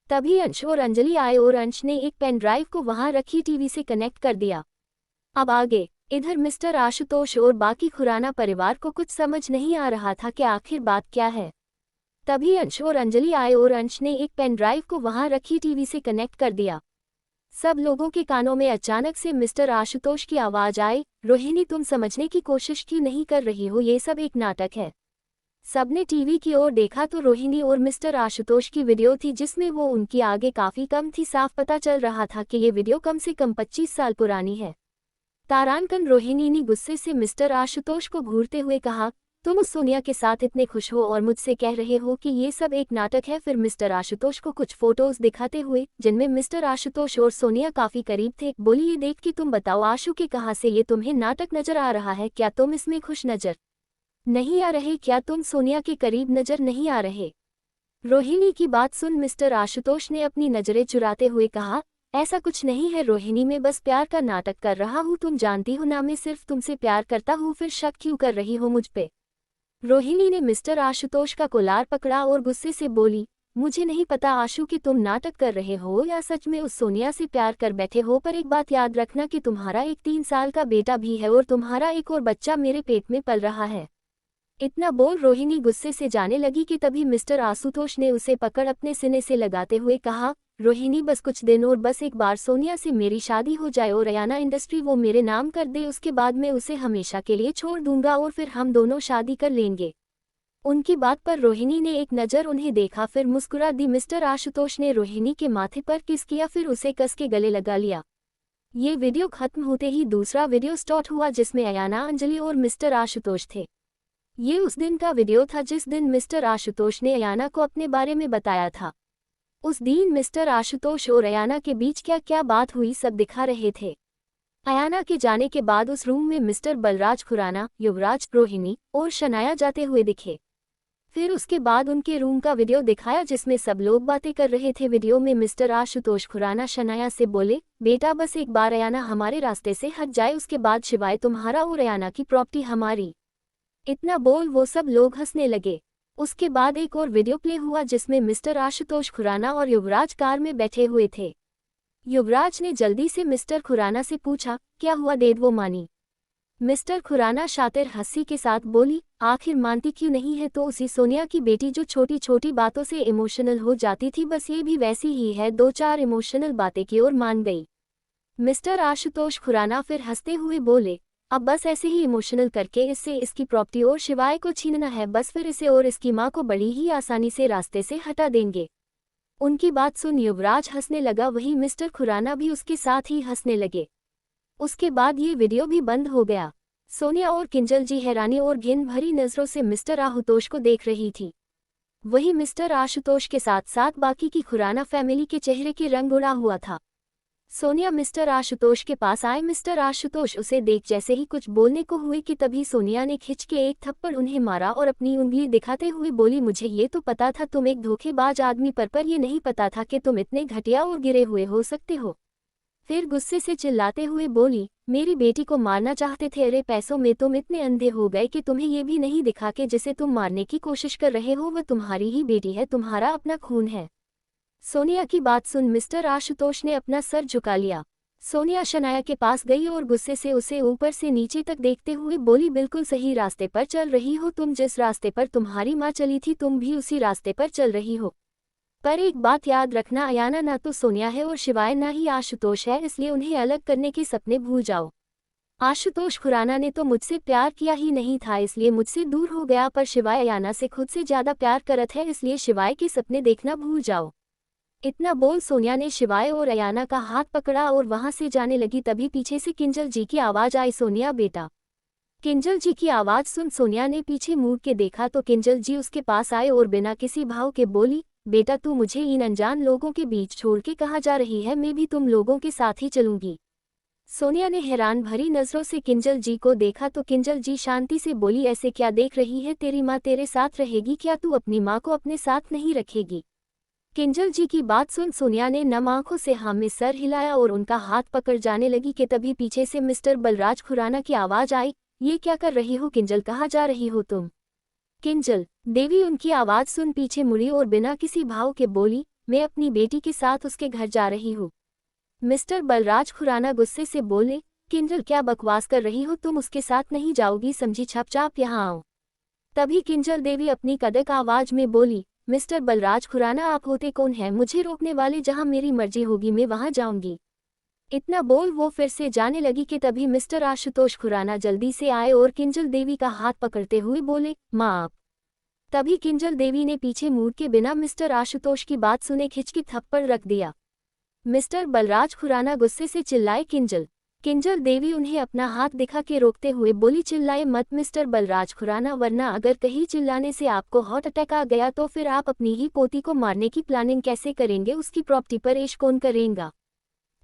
तभी अंश और अंजलि आए और अंश ने एक पेन ड्राइव को वहां रखी टीवी से कनेक्ट कर दिया। अब आगे इधर मिस्टर आशुतोष और बाकी खुराना परिवार को कुछ समझ नहीं आ रहा था कि आखिर बात क्या है। तभी अंश और अंजलि आए और अंश ने एक पेन ड्राइव को वहां रखी टीवी से कनेक्ट कर दिया। सब लोगों के कानों में अचानक से मिस्टर आशुतोष की आवाज आई, रोहिणी तुम समझने की कोशिश क्यों नहीं कर रही हो, ये सब एक नाटक है। सबने टीवी की ओर देखा तो रोहिणी और मिस्टर आशुतोष की वीडियो थी जिसमें वो उनकी आगे काफी कम थी। साफ पता चल रहा था कि ये वीडियो कम से कम 25 साल पुरानी है। तारांकन रोहिणी ने गुस्से से मिस्टर आशुतोष को घूरते हुए कहा, तुम उस सोनिया के साथ इतने खुश हो और मुझसे कह रहे हो कि ये सब एक नाटक है। फिर मिस्टर आशुतोष को कुछ फोटोज दिखाते हुए जिनमें मिस्टर आशुतोष और सोनिया काफी करीब थे, बोली ये देख कि तुम बताओ आशु के कहाँ से ये तुम्हें नाटक नजर आ रहा है? क्या तुम इसमें खुश नजर नहीं आ रहे? क्या तुम सोनिया के करीब नजर नहीं आ रहे? रोहिणी की बात सुन मिस्टर आशुतोष ने अपनी नजरें चुराते हुए कहा, ऐसा कुछ नहीं है रोहिणी, मैं बस प्यार का नाटक कर रहा हूँ। तुम जानती हो ना मैं सिर्फ तुमसे प्यार करता हूँ, फिर शक क्यों कर रही हो मुझ पे? रोहिणी ने मिस्टर आशुतोष का कोलार पकड़ा और गुस्से से बोली, मुझे नहीं पता आशु कि तुम नाटक कर रहे हो या सच में उस सोनिया से प्यार कर बैठे हो, पर एक बात याद रखना कि तुम्हारा एक 3 साल का बेटा भी है और तुम्हारा एक और बच्चा मेरे पेट में पल रहा है। इतना बोल रोहिणी गुस्से से जाने लगी कि तभी मिस्टर आशुतोष ने उसे पकड़ अपने सीने से लगाते हुए कहा, रोहिणी बस कुछ दिन और बस एक बार सोनिया से मेरी शादी हो जाए और अयाना इंडस्ट्री वो मेरे नाम कर दे, उसके बाद मैं उसे हमेशा के लिए छोड़ दूंगा और फिर हम दोनों शादी कर लेंगे। उनकी बात पर रोहिणी ने एक नज़र उन्हें देखा, फिर मुस्कुरा दी। मिस्टर आशुतोष ने रोहिणी के माथे पर किस किया, फिर उसे कस के गले लगा लिया। ये वीडियो खत्म होते ही दूसरा वीडियो स्टार्ट हुआ जिसमें अयाना, अंजलि और मिस्टर आशुतोष थे। ये उस दिन का वीडियो था जिस दिन मिस्टर आशुतोष ने अयाना को अपने बारे में बताया था। उस दिन मिस्टर आशुतोष और अयाना के बीच क्या क्या बात हुई सब दिखा रहे थे। अयाना के जाने के बाद उस रूम में मिस्टर बलराज खुराना, युवराज, रोहिणी और शनाया जाते हुए दिखे। फिर उसके बाद उनके रूम का वीडियो दिखाया जिसमें सब लोग बातें कर रहे थे। वीडियो में मिस्टर आशुतोष खुराना शनाया से बोले, बेटा बस एक बार अयाना हमारे रास्ते से हट जाए, उसके बाद शिवाय तुम्हारा और अयाना की प्रॉपर्टी हमारी। इतना बोल वो सब लोग हंसने लगे। उसके बाद एक और वीडियो प्ले हुआ जिसमें मिस्टर आशुतोष खुराना और युवराज कार में बैठे हुए थे। युवराज ने जल्दी से मिस्टर खुराना से पूछा, क्या हुआ डेड, वो मानी? मिस्टर खुराना शातिर हंसी के साथ बोली, आखिर मानती क्यों नहीं है? तो उसी सोनिया की बेटी जो छोटी छोटी बातों से इमोशनल हो जाती थी, बस ये भी वैसी ही है, 2-4 इमोशनल बातें की और मान गई। मिस्टर आशुतोष खुराना फिर हंसते हुए बोले, अब बस ऐसे ही इमोशनल करके इससे इसकी प्रॉपर्टी और शिवाय को छीनना है, बस फिर इसे और इसकी माँ को बड़ी ही आसानी से रास्ते से हटा देंगे। उनकी बात सुन युवराज हंसने लगा, वहीं मिस्टर खुराना भी उसके साथ ही हंसने लगे। उसके बाद ये वीडियो भी बंद हो गया। सोनिया और किंजल जी हैरानी और घिन भरी नजरों से मिस्टर आशुतोष को देख रही थी। वहीं मिस्टर आशुतोष के साथ साथ बाकी की खुराना फैमिली के चेहरे के रंग उड़ा हुआ था। सोनिया मिस्टर आशुतोष के पास आए। मिस्टर आशुतोष उसे देख जैसे ही कुछ बोलने को हुए कि तभी सोनिया ने खिंच के एक थप्पड़ उन्हें मारा और अपनी उंगली दिखाते हुए बोली, मुझे ये तो पता था तुम एक धोखेबाज आदमी पर ये नहीं पता था कि तुम इतने घटिया और गिरे हुए हो सकते हो। फिर गुस्से से चिल्लाते हुए बोली, मेरी बेटी को मारना चाहते थे? अरे पैसों में तुम इतने अंधे हो गए कि तुम्हें ये भी नहीं दिखा कि जिसे तुम मारने की कोशिश कर रहे हो वह तुम्हारी ही बेटी है, तुम्हारा अपना खून है। सोनिया की बात सुन मिस्टर आशुतोष ने अपना सर झुका लिया। सोनिया शनाया के पास गई और गुस्से से उसे ऊपर से नीचे तक देखते हुए बोली, बिल्कुल सही रास्ते पर चल रही हो तुम, जिस रास्ते पर तुम्हारी माँ चली थी तुम भी उसी रास्ते पर चल रही हो। पर एक बात याद रखना, अयाना ना तो सोनिया है और शिवाय ना ही आशुतोष है, इसलिए उन्हें अलग करने के सपने भूल जाओ। आशुतोष खुराना ने तो मुझसे प्यार किया ही नहीं था इसलिए मुझसे दूर हो गया, पर शिवाय अयाना से खुद से ज्यादा प्यार करत है, इसलिए शिवाय के सपने देखना भूल जाओ। इतना बोल सोनिया ने शिवाय और अयाना का हाथ पकड़ा और वहां से जाने लगी। तभी पीछे से किंजल जी की आवाज आई, सोनिया बेटा। किंजल जी की आवाज सुन सोनिया ने पीछे मुड़ के देखा तो किंजल जी उसके पास आए और बिना किसी भाव के बोली, बेटा तू मुझे इन अनजान लोगों के बीच छोड़ के कहाँ जा रही है? मैं भी तुम लोगों के साथ ही चलूंगी। सोनिया ने हैरान भरी नजरों से किंजल जी को देखा तो किंजल जी शांति से बोली, ऐसे क्या देख रही है? तेरी माँ तेरे साथ रहेगी, क्या तू अपनी माँ को अपने साथ नहीं रखेगी? किंजल जी की बात सुन सोनिया ने नम आंखों से हाँ में सर हिलाया और उनका हाथ पकड़ जाने लगी कि तभी पीछे से मिस्टर बलराज खुराना की आवाज आई, ये क्या कर रही हो किंजल, कहाँ जा रही हो तुम? किंजल देवी उनकी आवाज सुन पीछे मुड़ी और बिना किसी भाव के बोली, मैं अपनी बेटी के साथ उसके घर जा रही हूँ। मिस्टर बलराज खुराना गुस्से से बोले, किंजल क्या बकवास कर रही हो, तुम उसके साथ नहीं जाओगी, समझी? चुपचाप यहाँ आओ। तभी किंजल देवी अपनी कड़क आवाज में बोली, मिस्टर बलराज खुराना आप होते कौन हैं मुझे रोकने वाले? जहां मेरी मर्जी होगी मैं वहां जाऊंगी। इतना बोल वो फिर से जाने लगी कि तभी मिस्टर आशुतोष खुराना जल्दी से आए और किंजल देवी का हाथ पकड़ते हुए बोले, माँ आप। तभी किंजल देवी ने पीछे मुड़ के बिना मिस्टर आशुतोष की बात सुने खिंचके थप्पड़ रख दिया। मिस्टर बलराज खुराना गुस्से से चिल्लाए, किंजल। किंजल देवी उन्हें अपना हाथ दिखा के रोकते हुए बोली, चिल्लाए मत मिस्टर बलराज खुराना, वरना अगर कहीं चिल्लाने से आपको हार्ट अटैक आ गया तो फिर आप अपनी ही पोती को मारने की प्लानिंग कैसे करेंगे, उसकी प्रॉपर्टी पर ऐश कौन करेगा,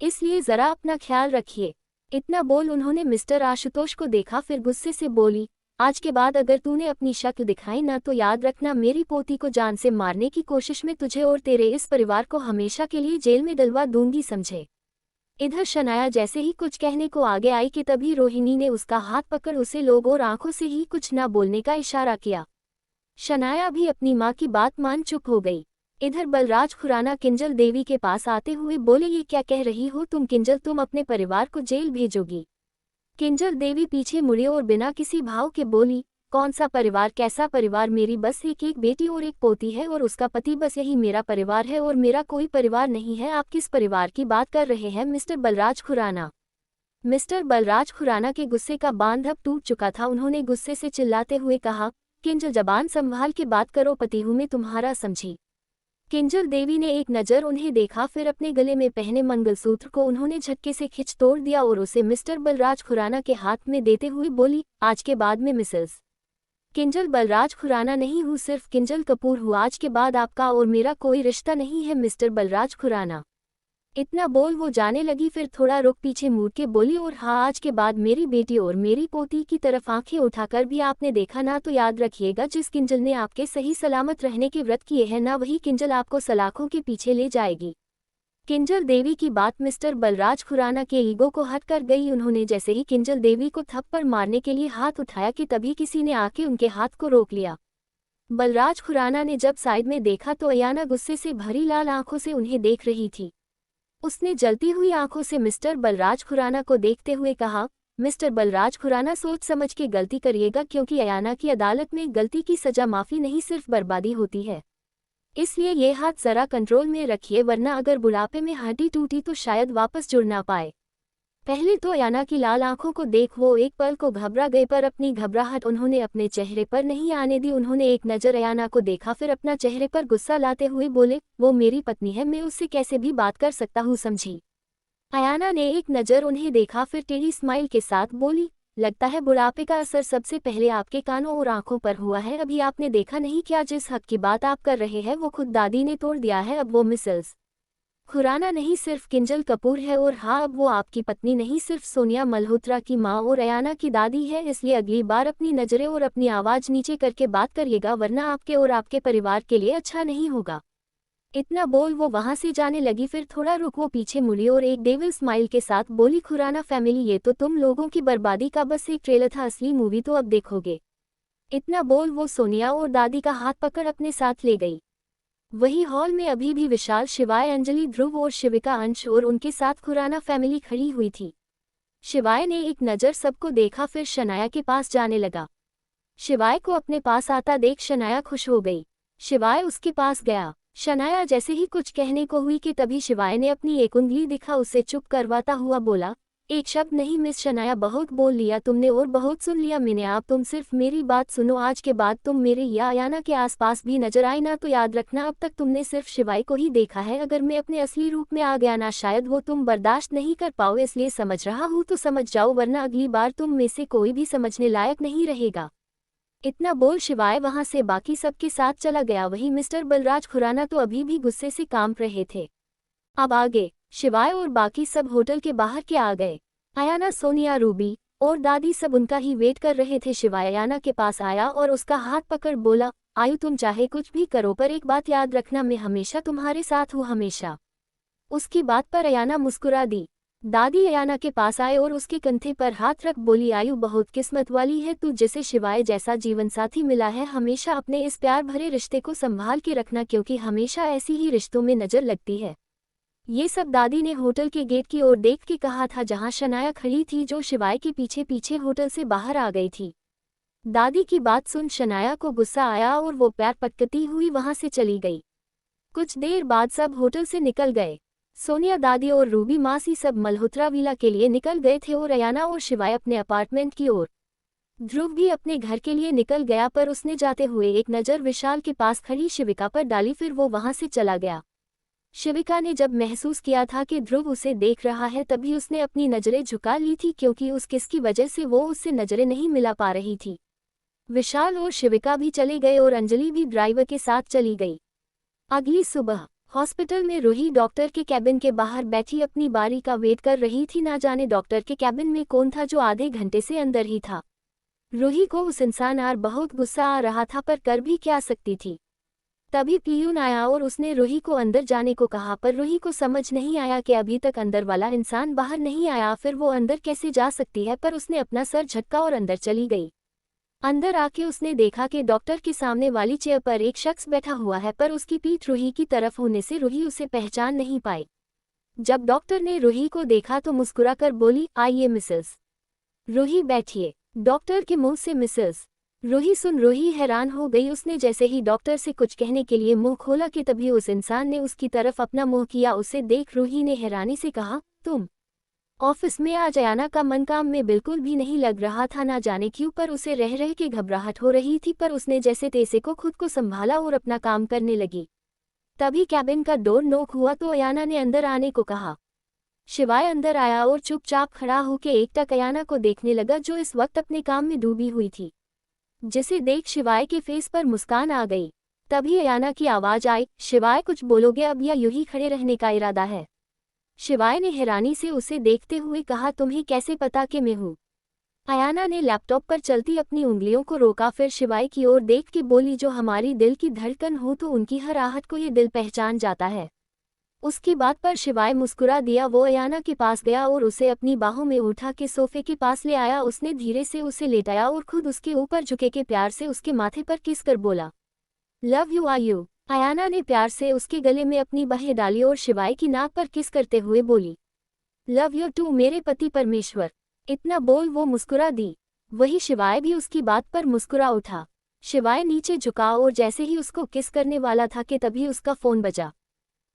इसलिए जरा अपना ख्याल रखिए। इतना बोल उन्होंने मिस्टर आशुतोष को देखा, फिर गुस्से से बोली, आज के बाद अगर तूने अपनी शक्ल दिखाई ना तो याद रखना मेरी पोती को जान से मारने की कोशिश में तुझे और तेरे इस परिवार को हमेशा के लिए जेल में डलवा दूंगी, समझे। इधर शनाया जैसे ही कुछ कहने को आगे आई कि तभी रोहिणी ने उसका हाथ पकड़ उसे लोग और आंखों से ही कुछ ना बोलने का इशारा किया। शनाया भी अपनी माँ की बात मान चुप हो गई। इधर बलराज खुराना किंजल देवी के पास आते हुए बोले, ये क्या कह रही हो तुम किंजल, तुम अपने परिवार को जेल भेजोगी। किंजल देवी पीछे मुड़ी और बिना किसी भाव के बोली, कौन सा परिवार, कैसा परिवार, मेरी बस एक बेटी और एक पोती है और उसका पति, बस यही मेरा परिवार है और मेरा कोई परिवार नहीं है। आप किस परिवार की बात कर रहे हैं मिस्टर बलराज खुराना। मिस्टर बलराज खुराना के गुस्से का बांध अब टूट चुका था। उन्होंने गुस्से से चिल्लाते हुए कहा, किंजल जबान संभाल के बात करो, पति हूं मैं तुम्हारा, समझी। किंजल देवी ने एक नज़र उन्हें देखा, फिर अपने गले में पहने मंगलसूत्र को उन्होंने झटके से खिंच तोड़ दिया और उसे मिस्टर बलराज खुराना के हाथ में देते हुए बोली, आज के बाद में मिसेस किंजल बलराज खुराना नहीं हूँ, सिर्फ किंजल कपूर हूँ। आज के बाद आपका और मेरा कोई रिश्ता नहीं है मिस्टर बलराज खुराना। इतना बोल वो जाने लगी, फिर थोड़ा रुक पीछे मुड़ के बोली, और हाँ, आज के बाद मेरी बेटी और मेरी पोती की तरफ आंखें उठाकर भी आपने देखा ना तो याद रखिएगा, जिस किंजल ने आपके सही सलामत रहने के व्रत किए हैं ना, वही किंजल आपको सलाखों के पीछे ले जाएगी। किंजल देवी की बात मिस्टर बलराज खुराना के ईगो को हट कर गई। उन्होंने जैसे ही किंजल देवी को थप्पड़ मारने के लिए हाथ उठाया कि तभी किसी ने आके उनके हाथ को रोक लिया। बलराज खुराना ने जब साइड में देखा तो अयाना गुस्से से भरी लाल आंखों से उन्हें देख रही थी। उसने जलती हुई आंखों से मिस्टर बलराज खुराना को देखते हुए कहा, मिस्टर बलराज खुराना, सोच समझ के गलती करिएगा, क्योंकि अयाना की अदालत में गलती की सजा माफी नहीं सिर्फ बर्बादी होती है। इसलिए ये हाथ जरा कंट्रोल में रखिए, वरना अगर बुढ़ापे में हड्डी टूटी तो शायद वापस जुड़ ना पाए। पहले तो अयाना की लाल आंखों को देख वो एक पल को घबरा गए, पर अपनी घबराहट उन्होंने अपने चेहरे पर नहीं आने दी। उन्होंने एक नज़र अयाना को देखा, फिर अपना चेहरे पर गुस्सा लाते हुए बोले, वो मेरी पत्नी है, मैं उससे कैसे भी बात कर सकता हूँ, समझी। अयाना ने एक नज़र उन्हें देखा, फिर टेढ़ी स्माइल के साथ बोली, लगता है बुढ़ापे का असर सबसे पहले आपके कानों और आंखों पर हुआ है। अभी आपने देखा नहीं क्या, जिस हक की बात आप कर रहे हैं वो खुद दादी ने तोड़ दिया है। अब वो मिसेस खुराना नहीं सिर्फ किंजल कपूर है, और हाँ, अब वो आपकी पत्नी नहीं सिर्फ सोनिया मल्होत्रा की माँ और अयाना की दादी है। इसलिए अगली बार अपनी नज़रें और अपनी आवाज़ नीचे करके बात करिएगा, वरना आपके और आपके परिवार के लिए अच्छा नहीं होगा। इतना बोल वो वहां से जाने लगी, फिर थोड़ा रुक वो पीछे मुड़ी और एक डेविल स्माइल के साथ बोली, खुराना फैमिली, ये तो तुम लोगों की बर्बादी का बस एक ट्रेलर था, असली मूवी तो अब देखोगे। इतना बोल वो सोनिया और दादी का हाथ पकड़ अपने साथ ले गई। वही हॉल में अभी भी विशाल, शिवाय, अंजलि, ध्रुव और शिविका, अंश और उनके साथ खुराना फैमिली खड़ी हुई थी। शिवाय ने एक नज़र सबको देखा, फिर शनाया के पास जाने लगा। शिवाय को अपने पास आता देख शनाया खुश हो गई। शिवाय उसके पास गया। शनाया जैसे ही कुछ कहने को हुई कि तभी शिवाय ने अपनी एक उंगली दिखा, उसे चुप करवाता हुआ बोला, एक शब्द नहीं मिस शनाया, बहुत बोल लिया तुमने और बहुत सुन लिया मैंने। आप तुम सिर्फ मेरी बात सुनो, आज के बाद तुम मेरे या अयाना के आसपास भी नजर आए ना तो याद रखना, अब तक तुमने सिर्फ शिवाय को ही देखा है। अगर मैं अपने असली रूप में आ गया ना, शायद वो तुम बर्दाश्त नहीं कर पाओ, इसलिए समझ रहा हूँ तो समझ जाओ, वरना अगली बार तुम में से कोई भी समझने लायक नहीं रहेगा। इतना बोल शिवाय वहां से बाकी सबके साथ चला गया। वहीं मिस्टर बलराज खुराना तो अभी भी गुस्से से कांप रहे थे। अब आगे शिवाय और बाकी सब होटल के बाहर के आ गए। अयाना, सोनिया, रूबी और दादी सब उनका ही वेट कर रहे थे। शिवाय अयाना के पास आया और उसका हाथ पकड़ बोला, आयु तुम चाहे कुछ भी करो, पर एक बात याद रखना, मैं हमेशा तुम्हारे साथ हूँ, हमेशा। उसकी बात पर अयाना मुस्कुरा दी। दादी अयाना के पास आए और उसके कंधे पर हाथ रख बोली, आयु बहुत किस्मत वाली है तू, जिसे शिवाय जैसा जीवन साथी मिला है। हमेशा अपने इस प्यार भरे रिश्ते को संभाल के रखना, क्योंकि हमेशा ऐसी ही रिश्तों में नजर लगती है। ये सब दादी ने होटल के गेट की ओर देख के कहा था, जहां शनाया खड़ी थी, जो शिवाय के पीछे पीछे होटल से बाहर आ गई थी। दादी की बात सुन शनाया को गुस्सा आया और वो पैर पटकती हुई वहां से चली गई। कुछ देर बाद सब होटल से निकल गए। सोनिया दादी और रूबी मासी सब मल्होत्रा विला के लिए निकल गए थे और अयाना और शिवाय अपने अपार्टमेंट की ओर। ध्रुव भी अपने घर के लिए निकल गया, पर उसने जाते हुए एक नज़र विशाल के पास खड़ी शिविका पर डाली, फिर वो वहां से चला गया। शिविका ने जब महसूस किया था कि ध्रुव उसे देख रहा है, तभी उसने अपनी नज़रें झुका ली थी, क्योंकि उस किस की वजह से वो उससे नज़रें नहीं मिला पा रही थी। विशाल और शिविका भी चले गए और अंजलि भी ड्राइवर के साथ चली गई। अगली सुबह हॉस्पिटल में रूही डॉक्टर के कैबिन के बाहर बैठी अपनी बारी का वेट कर रही थी। ना जाने डॉक्टर के कैबिन में कौन था जो आधे घंटे से अंदर ही था। रूही को उस इंसान पर बहुत गुस्सा आ रहा था, पर कर भी क्या सकती थी। तभी पियून आया और उसने रूही को अंदर जाने को कहा, पर रूही को समझ नहीं आया कि अभी तक अंदर वाला इंसान बाहर नहीं आया, फिर वो अंदर कैसे जा सकती है। पर उसने अपना सर झटका और अंदर चली गई। अंदर आके उसने देखा कि डॉक्टर के सामने वाली चेयर पर एक शख्स बैठा हुआ है, पर उसकी पीठ रूही की तरफ होने से रूही उसे पहचान नहीं पाई। जब डॉक्टर ने रूही को देखा तो मुस्कुराकर बोली, आइए मिसेस। रूही बैठिए। डॉक्टर के मुंह से मिसेस रूही सुन रूही हैरान हो गई। उसने जैसे ही डॉक्टर से कुछ कहने के लिए मुंह खोला कि तभी उस इंसान ने उसकी तरफ अपना मुंह किया। उसे देख रूही ने हैरानी से कहा, तुम? ऑफिस में आज अयाना का मन काम में बिल्कुल भी नहीं लग रहा था। ना जाने क्यों, पर उसे रह रह के घबराहट हो रही थी, पर उसने जैसे तैसे को खुद को संभाला और अपना काम करने लगी। तभी कैबिन का डोर नॉक हुआ तो अयाना ने अंदर आने को कहा। शिवाय अंदर आया और चुपचाप खड़ा होकर एकटक अयाना को देखने लगा, जो इस वक्त अपने काम में डूबी हुई थी। जिसे देख शिवाय के फेस पर मुस्कान आ गई। तभी अयाना की आवाज आई, शिवाय कुछ बोलोगे अब या यूं ही खड़े रहने का इरादा है? शिवाय ने हैरानी से उसे देखते हुए कहा, तुम्हें कैसे पता कि मैं हूँ? अयाना ने लैपटॉप पर चलती अपनी उंगलियों को रोका, फिर शिवाय की ओर देख के बोली, जो हमारी दिल की धड़कन हो तो उनकी हर आहट को ये दिल पहचान जाता है। उसकी बात पर शिवाय मुस्कुरा दिया। वो अयाना के पास गया और उसे अपनी बाहों में उठा के सोफे के पास ले आया। उसने धीरे से उसे लेटाया और खुद उसके ऊपर झुके के प्यार से उसके माथे पर किस कर बोला, love you are you. Ayana ने प्यार से उसके गले में अपनी बाहें डाली और शिवाय की नाक पर किस करते हुए बोली, लव यू टू मेरे पति परमेश्वर। इतना बोल वो मुस्कुरा दी। वही शिवाय भी उसकी बात पर मुस्कुरा उठा। शिवाय नीचे झुका और जैसे ही उसको किस करने वाला था कि तभी उसका फोन बजा।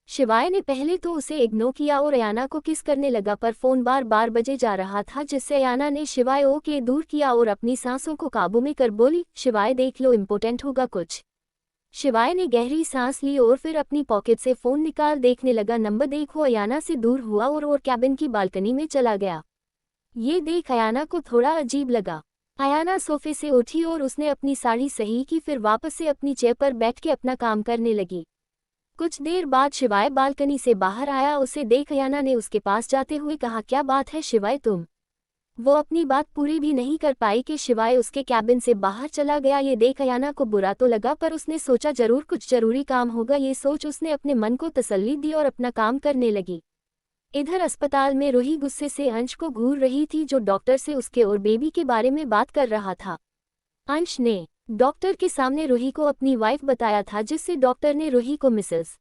शिवाय ने पहले तो उसे इग्नोर किया और अयाना को किस करने लगा, पर फोन बार बार बजे जा रहा था, जिससे अयाना ने शिवाय के दूर किया और अपनी सांसों को काबू में कर बोली, शिवाय देख लो, इम्पोर्टेंट होगा कुछ। शिवाय ने गहरी सांस ली और फिर अपनी पॉकेट से फोन निकाल देखने लगा। नंबर देखो अयाना से दूर हुआ और कैबिन की बालकनी में चला गया। ये देख अयाना को थोड़ा अजीब लगा। अयाना सोफे से उठी और उसने अपनी साड़ी सही की, फिर वापस से अपनी चेयर पर बैठ के अपना काम करने लगी। कुछ देर बाद शिवाय बालकनी से बाहर आया। उसे देख अयाना ने उसके पास जाते हुए कहा, क्या बात है शिवाय तुम? वो अपनी बात पूरी भी नहीं कर पाई कि शिवाय उसके कैबिन से बाहर चला गया। ये देख अयाना को बुरा तो लगा, पर उसने सोचा जरूर कुछ जरूरी काम होगा। ये सोच उसने अपने मन को तसल्ली दी और अपना काम करने लगी। इधर अस्पताल में रूही गुस्से से अंश को घूर रही थी, जो डॉक्टर से उसके और बेबी के बारे में बात कर रहा था। अंश ने डॉक्टर के सामने रूही को अपनी वाइफ बताया था, जिससे डॉक्टर ने रूही को मिसेस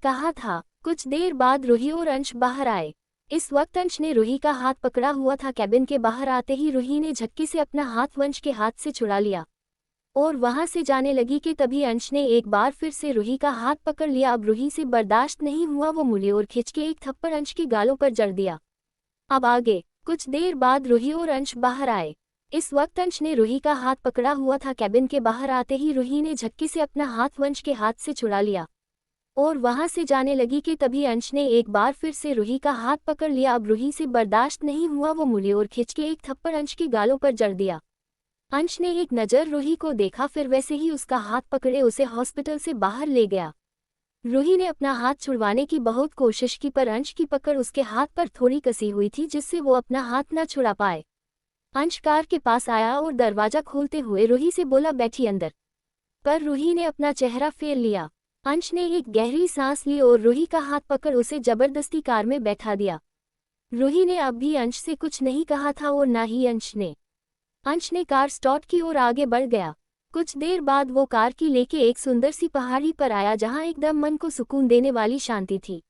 कहा था। कुछ देर बाद रूही और अंश बाहर आए। इस वक्त अंश ने रूही का हाथ पकड़ा हुआ था। कैबिन के बाहर आते ही रूही ने झटके से अपना हाथ वंश के हाथ से छुड़ा लिया और वहां से जाने लगी कि तभी अंश ने एक बार फिर से रूही का हाथ पकड़ लिया। अब रूही से बर्दाश्त नहीं हुआ, वो मुड़ी और खिंच के एक थप्पड़ अंश की गालों पर जड़ दिया। अब आगे कुछ देर बाद रूही और अंश बाहर आए। इस वक्त अंश ने रूही का हाथ पकड़ा हुआ था। कैबिन के बाहर आते ही रूही ने झटके से अपना हाथ वंश के हाथ से छुड़ा लिया और वहां से जाने लगी कि तभी अंश ने एक बार फिर से रूही का हाथ पकड़ लिया। अब रूही से बर्दाश्त नहीं हुआ, वो मुड़ी और खिंच के एक थप्पड़ अंश की गालों पर जड़ दिया। अंश ने एक नज़र रूही को देखा, फिर वैसे ही उसका हाथ पकड़े उसे हॉस्पिटल से बाहर ले गया। रूही ने अपना हाथ छुड़वाने की बहुत कोशिश की, पर अंश की पकड़ उसके हाथ पर थोड़ी कसी हुई थी, जिससे वो अपना हाथ न छुड़ा पाए। अंश कार के पास आया और दरवाजा खोलते हुए रूही से बोला, बैठी अंदर। पर रूही ने अपना चेहरा फेर लिया। अंश ने एक गहरी सांस ली और रूही का हाथ पकड़ उसे जबरदस्ती कार में बैठा दिया। रूही ने अब भी अंश से कुछ नहीं कहा था और ना ही अंश ने कार स्टार्ट की और आगे बढ़ गया। कुछ देर बाद वो कार की लेके एक सुंदर सी पहाड़ी पर आया, जहां एकदम मन को सुकून देने वाली शांति थी।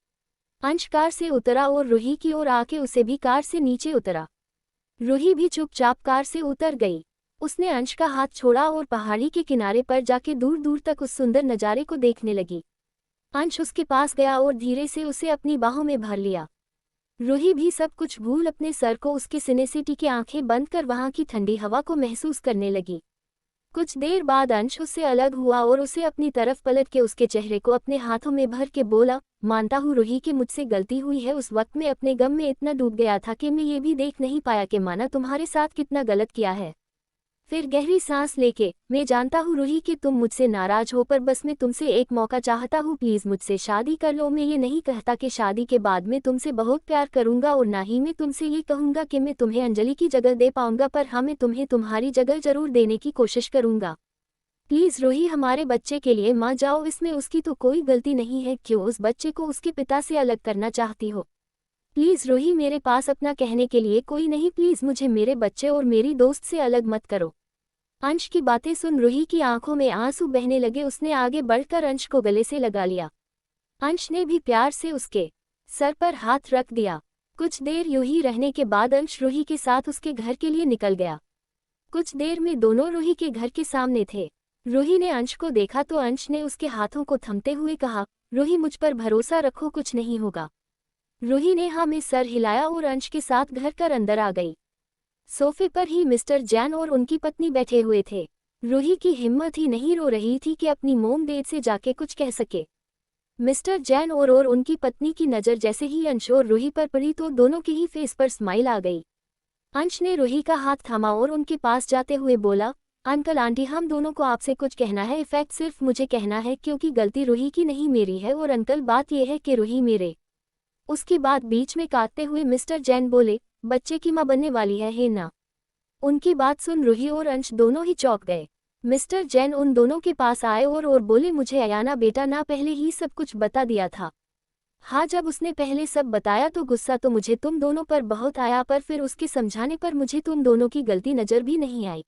अंश कार से उतरा और रूही की ओर आके उसे भी कार से नीचे उतरा। रूही भी चुपचाप कार से उतर गई। उसने अंश का हाथ छोड़ा और पहाड़ी के किनारे पर जाके दूर दूर तक उस सुंदर नज़ारे को देखने लगी। अंश उसके पास गया और धीरे से उसे अपनी बाहों में भर लिया। रूही भी सब कुछ भूल अपने सर को उसके सीने से टिके आंखें बंद कर वहां की ठंडी हवा को महसूस करने लगी। कुछ देर बाद अंश उससे अलग हुआ और उसे अपनी तरफ पलट के उसके चेहरे को अपने हाथों में भर के बोला, मानता हूँ रूही कि मुझसे गलती हुई है। उस वक्त मैं अपने गम में इतना डूब गया था कि मैं ये भी देख नहीं पाया कि माना तुम्हारे साथ कितना गलत किया है। फिर गहरी सांस लेके, मैं जानता हूँ रूही कि तुम मुझसे नाराज हो, पर बस मैं तुमसे एक मौका चाहता हूँ, प्लीज मुझसे शादी कर लो। मैं ये नहीं कहता कि शादी के बाद मैं तुमसे बहुत प्यार करूंगा और ना ही मैं तुमसे ये कहूंगा कि मैं तुम्हें अंजलि की जगह दे पाऊंगा, पर हाँ मैं तुम्हें तुम्हारी जगह जरूर देने की कोशिश करूंगा। प्लीज रूही, हमारे बच्चे के लिए मान जाओ, इसमें उसकी तो कोई गलती नहीं है। क्यों उस बच्चे को उसके पिता से अलग करना चाहती हो? प्लीज रूही, मेरे पास अपना कहने के लिए कोई नहीं, प्लीज मुझे मेरे बच्चे और मेरी दोस्त से अलग मत करो। अंश की बातें सुन रूही की आंखों में आंसू बहने लगे। उसने आगे बढ़कर अंश को गले से लगा लिया। अंश ने भी प्यार से उसके सर पर हाथ रख दिया। कुछ देर यूं ही रहने के बाद अंश रूही के साथ उसके घर के लिए निकल गया। कुछ देर में दोनों रूही के घर के सामने थे। रूही ने अंश को देखा तो अंश ने उसके हाथों को थमते हुए कहा, रूही मुझ पर भरोसा रखो, कुछ नहीं होगा। रूही ने हाँ में सर हिलाया और अंश के साथ घर कर अंदर आ गई। सोफे पर ही मिस्टर जैन और उनकी पत्नी बैठे हुए थे। रूही की हिम्मत ही नहीं रो रही थी कि अपनी मोम डेड से जाके कुछ कह सके। मिस्टर जैन और उनकी पत्नी की नज़र जैसे ही अंश और रूही पर पड़ी तो दोनों के ही फेस पर स्माइल आ गई। अंश ने रूही का हाथ थामा और उनके पास जाते हुए बोला, अंकल आंटी, हम दोनों को आपसे कुछ कहना है। इफेक्ट सिर्फ मुझे कहना है, क्योंकि गलती रूही की नहीं मेरी है। और अंकल, बात यह है कि रूही मेरे। उसके बाद बीच में काटते हुए मिस्टर जैन बोले, बच्चे की मां बनने वाली है ना? उनकी बात सुन रूही और अंश दोनों ही चौंक गए। मिस्टर जैन उन दोनों के पास आए और बोले, मुझे अयाना बेटा ना पहले ही सब कुछ बता दिया था। हाँ, जब उसने पहले सब बताया तो गुस्सा तो मुझे तुम दोनों पर बहुत आया, पर फिर उसके समझाने पर मुझे तुम दोनों की गलती नजर भी नहीं आई।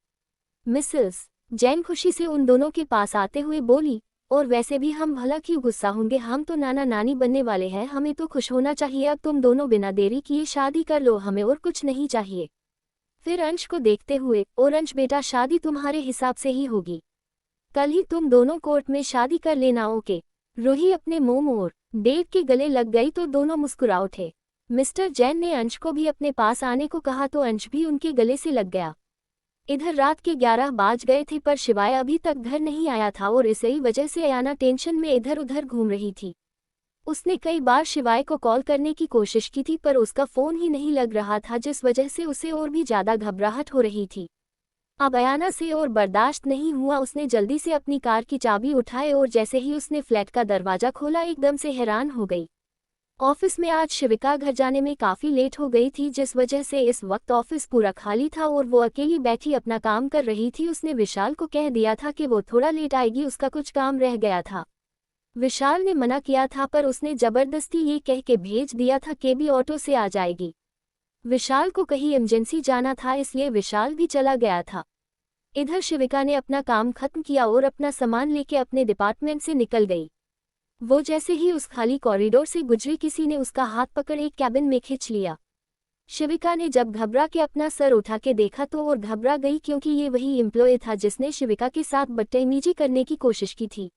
मिसेस जैन खुशी से उन दोनों के पास आते हुए बोली, और वैसे भी हम भला क्यों गुस्सा होंगे, हम तो नाना नानी बनने वाले हैं, हमें तो खुश होना चाहिए। अब तुम दोनों बिना देरी किए शादी कर लो, हमें और कुछ नहीं चाहिए। फिर अंश को देखते हुए, और अंश बेटा, शादी तुम्हारे हिसाब से ही होगी। कल ही तुम दोनों कोर्ट में शादी कर लेना, ओके? रूही अपने मोम और डेड के गले लग गई तो दोनों मुस्कुरा उठे। मिस्टर जैन ने अंश को भी अपने पास आने को कहा तो अंश भी उनके गले से लग गया। इधर रात के 11 बाज गए थे, पर शिवाय अभी तक घर नहीं आया था और इसी वजह से अयाना टेंशन में इधर उधर घूम रही थी। उसने कई बार शिवाय को कॉल करने की कोशिश की थी, पर उसका फोन ही नहीं लग रहा था, जिस वजह से उसे और भी ज्यादा घबराहट हो रही थी। अब अयाना से और बर्दाश्त नहीं हुआ। उसने जल्दी से अपनी कार की चाबी उठाए और जैसे ही उसने फ्लैट का दरवाजा खोला, एकदम से हैरान हो गई। ऑफिस में आज शिविका घर जाने में काफी लेट हो गई थी, जिस वजह से इस वक्त ऑफिस पूरा खाली था और वो अकेली बैठी अपना काम कर रही थी। उसने विशाल को कह दिया था कि वो थोड़ा लेट आएगी, उसका कुछ काम रह गया था। विशाल ने मना किया था, पर उसने जबरदस्ती ये कह के भेज दिया था कि भी ऑटो से आ जाएगी। विशाल को कहीं इमरजेंसी जाना था, इसलिए विशाल भी चला गया था। इधर शिविका ने अपना काम खत्म किया और अपना सामान लेके अपने डिपार्टमेंट से निकल गई। वो जैसे ही उस खाली कॉरिडोर से गुजरी, किसी ने उसका हाथ पकड़ एक कैबिन में खींच लिया। शिविका ने जब घबरा के अपना सर उठा के देखा तो और घबरा गई, क्योंकि ये वही एम्प्लॉय था जिसने शिविका के साथ बदतमीजी करने की कोशिश की थी।